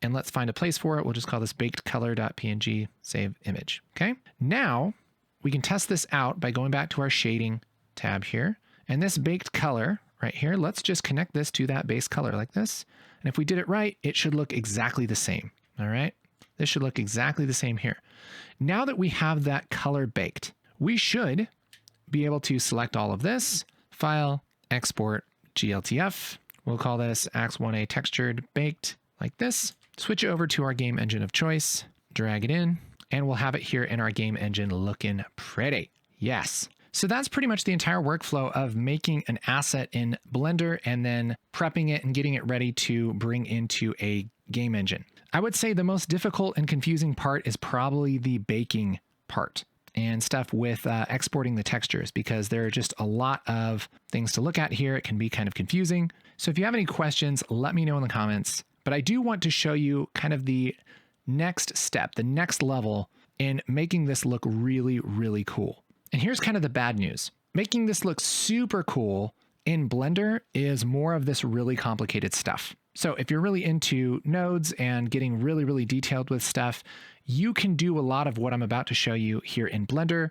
and let's find a place for it. We'll just call this bakedcolor.png save image. Okay. Now we can test this out by going back to our shading tab here. And this baked color right here, let's just connect this to that base color like this. And if we did it right, it should look exactly the same. All right. This should look exactly the same here. Now that we have that color baked, we should be able to select all of this, file, export, GLTF. We'll call this Ax1A textured baked like this. Switch over to our game engine of choice, drag it in, and we'll have it here in our game engine looking pretty. Yes. So that's pretty much the entire workflow of making an asset in Blender and then prepping it and getting it ready to bring into a game engine. I would say the most difficult and confusing part is probably the baking part and stuff with exporting the textures, because there are just a lot of things to look at here. It can be kind of confusing. So if you have any questions, let me know in the comments. But I do want to show you kind of the next step, the next level in making this look really, really cool. And here's kind of the bad news. Making this look super cool in Blender is more of this really complicated stuff. So if you're really into nodes and getting really, really detailed with stuff, you can do a lot of what I'm about to show you here in Blender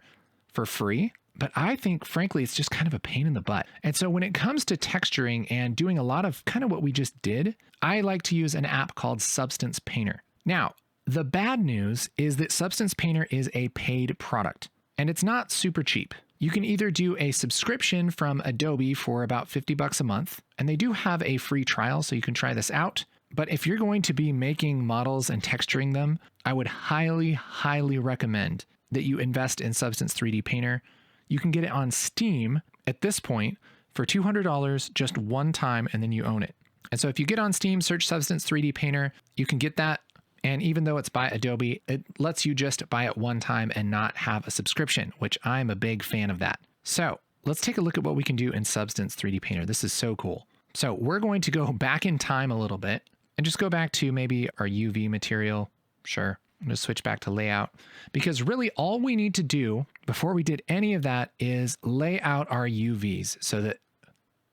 for free. But I think, frankly, it's just kind of a pain in the butt. And so when it comes to texturing and doing a lot of kind of what we just did, I like to use an app called Substance Painter. Now, the bad news is that Substance Painter is a paid product, and it's not super cheap. You can either do a subscription from Adobe for about $50 a month, and they do have a free trial, so you can try this out. But if you're going to be making models and texturing them, I would highly, highly recommend that you invest in Substance 3D Painter. You can get it on Steam at this point for $200 just one time, and then you own it. And so if you get on Steam, search Substance 3D Painter, you can get that. And even though it's by Adobe, it lets you just buy it one time and not have a subscription, which I'm a big fan of that. So let's take a look at what we can do in Substance 3D Painter. This is so cool. So we're going to go back in time a little bit and just go back to maybe our UV material. Sure. I'm going to switch back to layout, because really all we need to do before we did any of that is lay out our UVs so that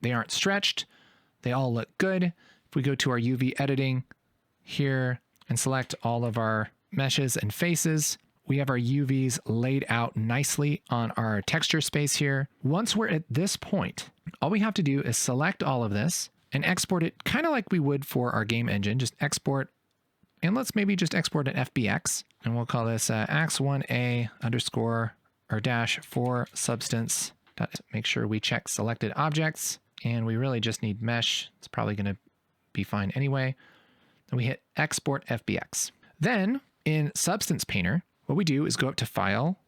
they aren't stretched. They all look good. If we go to our UV editing here and select all of our meshes and faces, we have our UVs laid out nicely on our texture space here. Once we're at this point, all we have to do is select all of this and export it kind of like we would for our game engine. Just export, and let's maybe just export an FBX, and we'll call this ax1a underscore or dash for substance. Make sure we check selected objects, and we really just need mesh. It's probably going to be fine anyway. Then we hit export FBX. Then in Substance Painter, what we do is go up to File,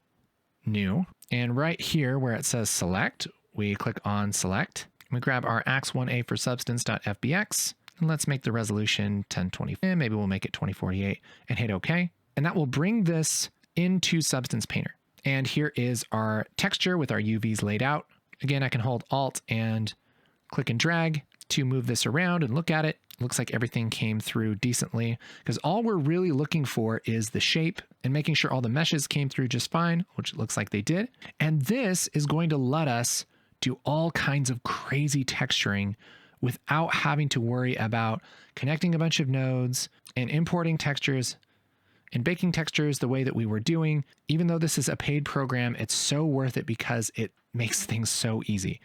New, and right here where it says Select, we click on Select. We grab our ax1a for substance.fbx, and let's make the resolution 1020. And maybe we'll make it 2048 and hit OK. And that will bring this into Substance Painter. And here is our texture with our UVs laid out. Again, I can hold Alt and click and drag to move this around and look at it. Looks like everything came through decently, because all we're really looking for is the shape and making sure all the meshes came through just fine, which it looks like they did. And this is going to let us do all kinds of crazy texturing without having to worry about connecting a bunch of nodes and importing textures and baking textures the way that we were doing. Even though this is a paid program, it's so worth it because it makes things so easy.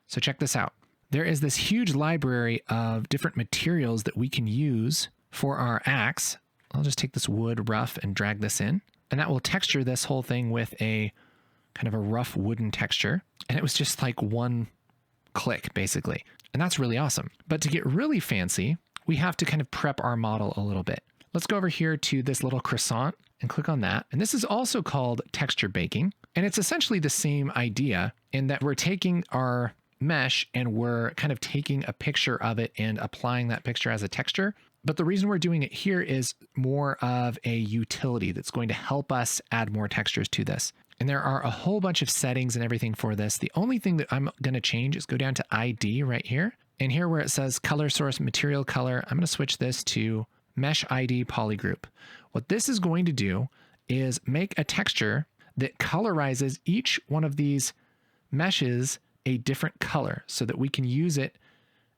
So check this out. There is this huge library of different materials that we can use for our axe. I'll just take this wood rough and drag this in, and that will texture this whole thing with a kind of a rough wooden texture. And it was just like one click basically. And that's really awesome. But to get really fancy, we have to kind of prep our model a little bit. Let's go over here to this little croissant and click on that. And this is also called texture baking. And it's essentially the same idea in that we're taking our mesh and we're kind of taking a picture of it and applying that picture as a texture. But the reason we're doing it here is more of a utility that's going to help us add more textures to this. And there are a whole bunch of settings and everything for this. The only thing that I'm going to change is go down to ID right here. And here where it says color source material color, I'm going to switch this to mesh ID polygroup. What this is going to do is make a texture that colorizes each one of these meshes a different color so that we can use it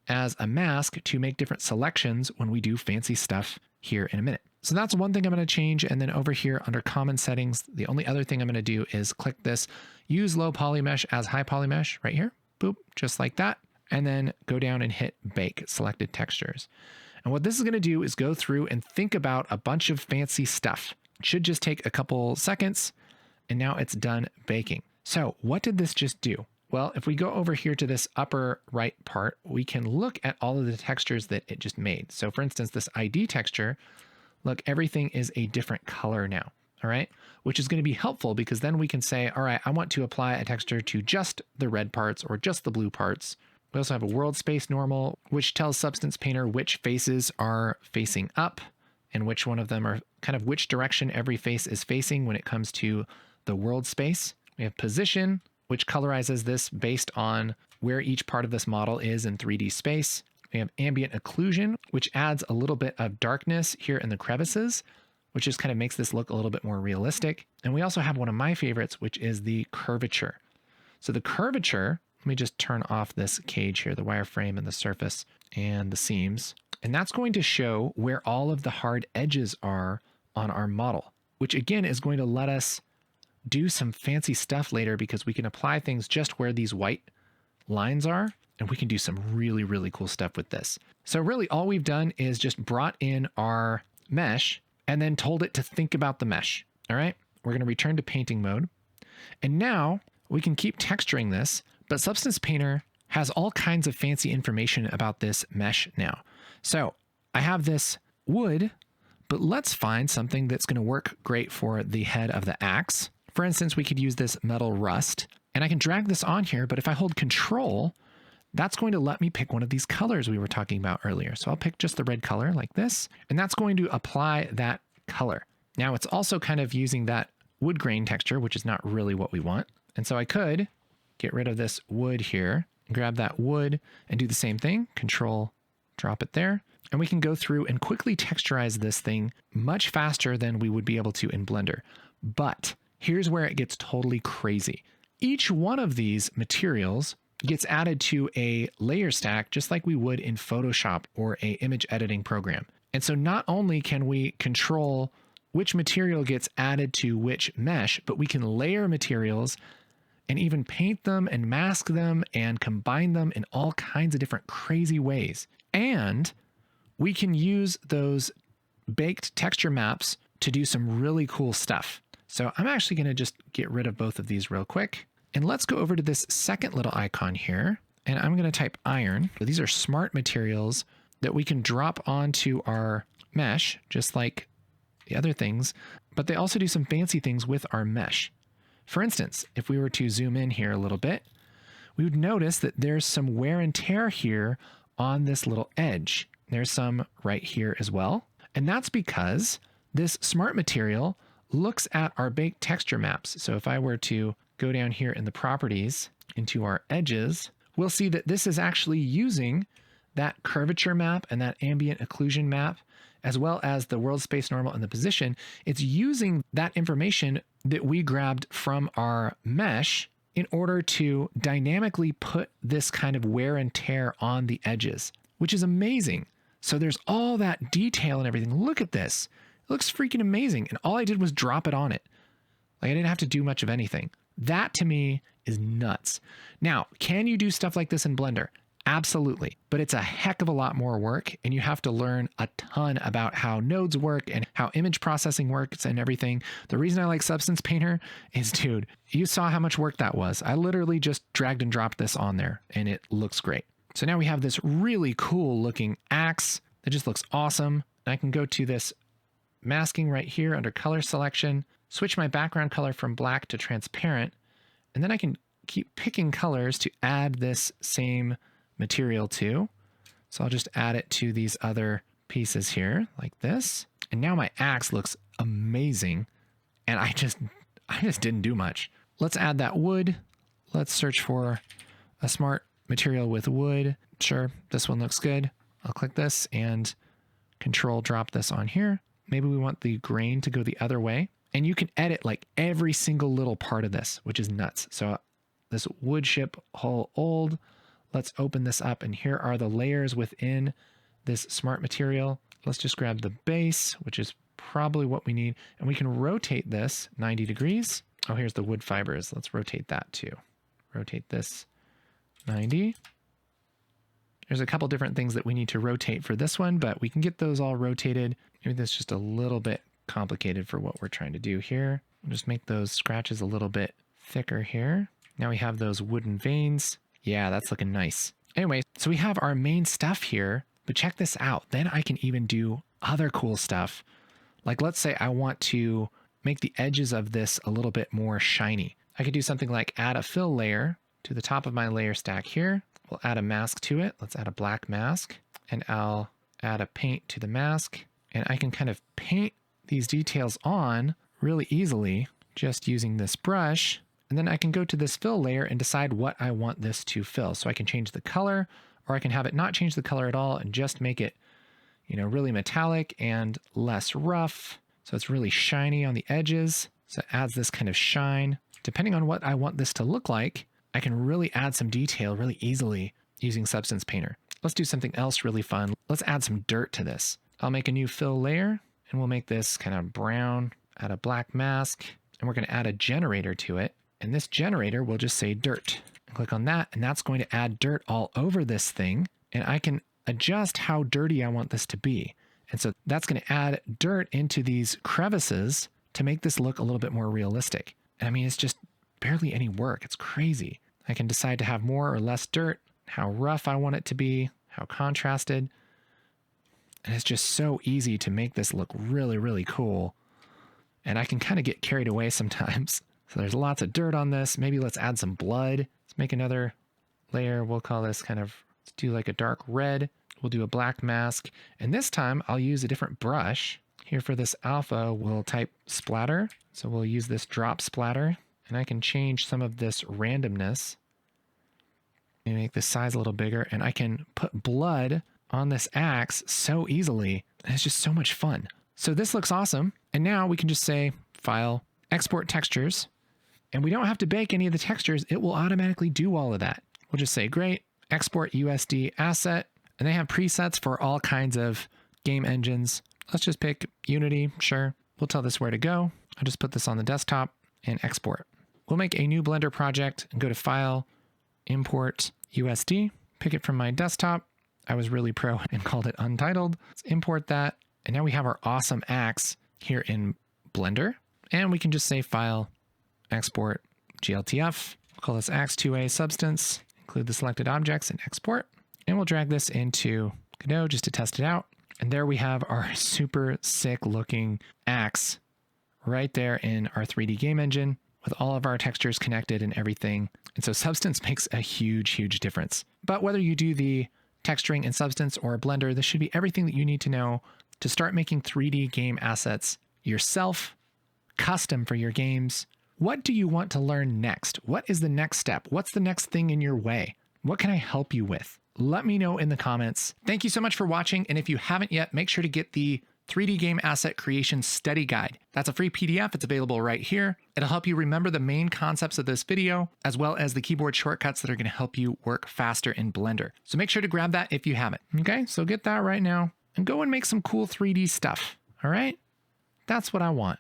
as a mask to make different selections when we do fancy stuff here in a minute. So that's one thing I'm going to change. And then over here under common settings, the only other thing I'm going to do is click this, use low poly mesh as high poly mesh right here. Boop, just like that. And then go down and hit bake selected textures. And what this is going to do is go through and think about a bunch of fancy stuff. It should just take a couple seconds, and now it's done baking. So what did this just do? Well, if we go over here to this upper right part, we can look at all of the textures that it just made. So for instance, this ID texture, look, everything is a different color now, all right? Which is going to be helpful because then we can say, all right, I want to apply a texture to just the red parts or just the blue parts. We also have a world space normal, which tells Substance Painter which faces are facing up and which one of them are kind of which direction every face is facing when it comes to the world space. We have position, which colorizes this based on where each part of this model is in 3D space. We have ambient occlusion, which adds a little bit of darkness here in the crevices, which just kind of makes this look a little bit more realistic. And we also have one of my favorites, which is the curvature. So the curvature, let me just turn off this cage here, the wireframe and the surface and the seams. And that's going to show where all of the hard edges are on our model, which again is going to let us do some fancy stuff later because we can apply things just where these white lines are, and we can do some really, really cool stuff with this. So really all we've done is just brought in our mesh and then told it to think about the mesh. All right, we're going to return to painting mode. And now we can keep texturing this, but Substance Painter has all kinds of fancy information about this mesh now. So I have this wood, but let's find something that's going to work great for the head of the axe. For instance, we could use this metal rust, and I can drag this on here, but if I hold Control, that's going to let me pick one of these colors we were talking about earlier. So I'll pick just the red color like this, and that's going to apply that color. Now it's also kind of using that wood grain texture, which is not really what we want. And so I could get rid of this wood here, grab that wood and do the same thing, Control, drop it there. And we can go through and quickly texturize this thing much faster than we would be able to in Blender. But here's where it gets totally crazy. Each one of these materials gets added to a layer stack just like we would in Photoshop or an image editing program. And so not only can we control which material gets added to which mesh, but we can layer materials and even paint them and mask them and combine them in all kinds of different crazy ways. And we can use those baked texture maps to do some really cool stuff. So I'm actually going to just get rid of both of these real quick. And let's go over to this second little icon here. And I'm going to type iron. So these are smart materials that we can drop onto our mesh, just like the other things, but they also do some fancy things with our mesh. For instance, if we were to zoom in here a little bit, we would notice that there's some wear and tear here on this little edge. There's some right here as well. And that's because this smart material looks at our baked texture maps. So if I were to go down here in the properties into our edges, we'll see that this is actually using that curvature map and that ambient occlusion map, as well as the world space normal and the position. It's using that information that we grabbed from our mesh in order to dynamically put this kind of wear and tear on the edges, which is amazing. So there's all that detail and everything. Look at this. It looks freaking amazing. And all I did was drop it on it. Like I didn't have to do much of anything. That to me is nuts. Now, can you do stuff like this in Blender? Absolutely. But it's a heck of a lot more work, and you have to learn a ton about how nodes work and how image processing works and everything. The reason I like Substance Painter is, dude, you saw how much work that was. I literally just dragged and dropped this on there and it looks great. So now we have this really cool looking axe that just looks awesome. I can go to this masking right here under color selection, switch my background color from black to transparent, and then I can keep picking colors to add this same material to. So I'll just add it to these other pieces here like this. And now my axe looks amazing. And I just didn't do much. Let's add that wood. Let's search for a smart material with wood. Sure, this one looks good. I'll click this and Control drop this on here. Maybe we want the grain to go the other way. And you can edit like every single little part of this, which is nuts. So this wood ship hull old. Let's open this up, and here are the layers within this smart material. Let's just grab the base, which is probably what we need, and we can rotate this 90 degrees. Oh, here's the wood fibers. Let's rotate that too. Rotate this 90. There's a couple different things that we need to rotate for this one, but we can get those all rotated. Maybe that's just a little bit complicated for what we're trying to do here. We'll just make those scratches a little bit thicker here. Now we have those wooden veins. Yeah, that's looking nice. Anyway, so we have our main stuff here, but check this out. Then I can even do other cool stuff. Like let's say I want to make the edges of this a little bit more shiny. I could do something like add a fill layer to the top of my layer stack here. We'll add a mask to it. Let's add a black mask, and I'll add a paint to the mask. And I can kind of paint these details on really easily just using this brush. And then I can go to this fill layer and decide what I want this to fill. So I can change the color, or I can have it not change the color at all and just make it, you know, really metallic and less rough. So it's really shiny on the edges. So it adds this kind of shine. Depending on what I want this to look like, I can really add some detail really easily using Substance Painter. Let's do something else really fun. Let's add some dirt to this. I'll make a new fill layer and we'll make this kind of brown, add a black mask, and we're going to add a generator to it. And this generator will just say dirt. Click on that, and that's going to add dirt all over this thing. And I can adjust how dirty I want this to be. And so that's going to add dirt into these crevices to make this look a little bit more realistic. And I mean, it's just barely any work. It's crazy. I can decide to have more or less dirt, how rough I want it to be, how contrasted. And it's just so easy to make this look really, really cool. And I can kind of get carried away sometimes. So there's lots of dirt on this. Maybe let's add some blood. Let's make another layer. We'll call this kind of, let's do like a dark red. We'll do a black mask. And this time I'll use a different brush. Here for this alpha, we'll type splatter. So we'll use this drop splatter. And I can change some of this randomness. Maybe make this size a little bigger. And I can put blood on this axe so easily. And it's just so much fun. So this looks awesome. And now we can just say File, Export Textures. And we don't have to bake any of the textures. It will automatically do all of that. We'll just say, great, Export USD Asset. And they have presets for all kinds of game engines. Let's just pick Unity, sure. We'll tell this where to go. I'll just put this on the desktop and export. We'll make a new Blender project and go to File, Import USD, pick it from my desktop. I was really pro and called it Untitled. Let's import that. And now we have our awesome axe here in Blender. And we can just say File, Export, GLTF. We'll call this Axe2A Substance, include the selected objects and export. And we'll drag this into Godot just to test it out. And there we have our super sick looking axe right there in our 3D game engine with all of our textures connected and everything. And so Substance makes a huge, huge difference. But whether you do the texturing in Substance or Blender, this should be everything that you need to know to start making 3D game assets yourself, custom for your games. What do you want to learn next? What is the next step? What's the next thing in your way? What can I help you with? Let me know in the comments. Thank you so much for watching. And if you haven't yet, make sure to get the 3D Game Asset Creation Study Guide. That's a free PDF. It's available right here. It'll help you remember the main concepts of this video, as well as the keyboard shortcuts that are going to help you work faster in Blender. So make sure to grab that if you haven't. Okay, so get that right now and go and make some cool 3D stuff. All right? That's what I want.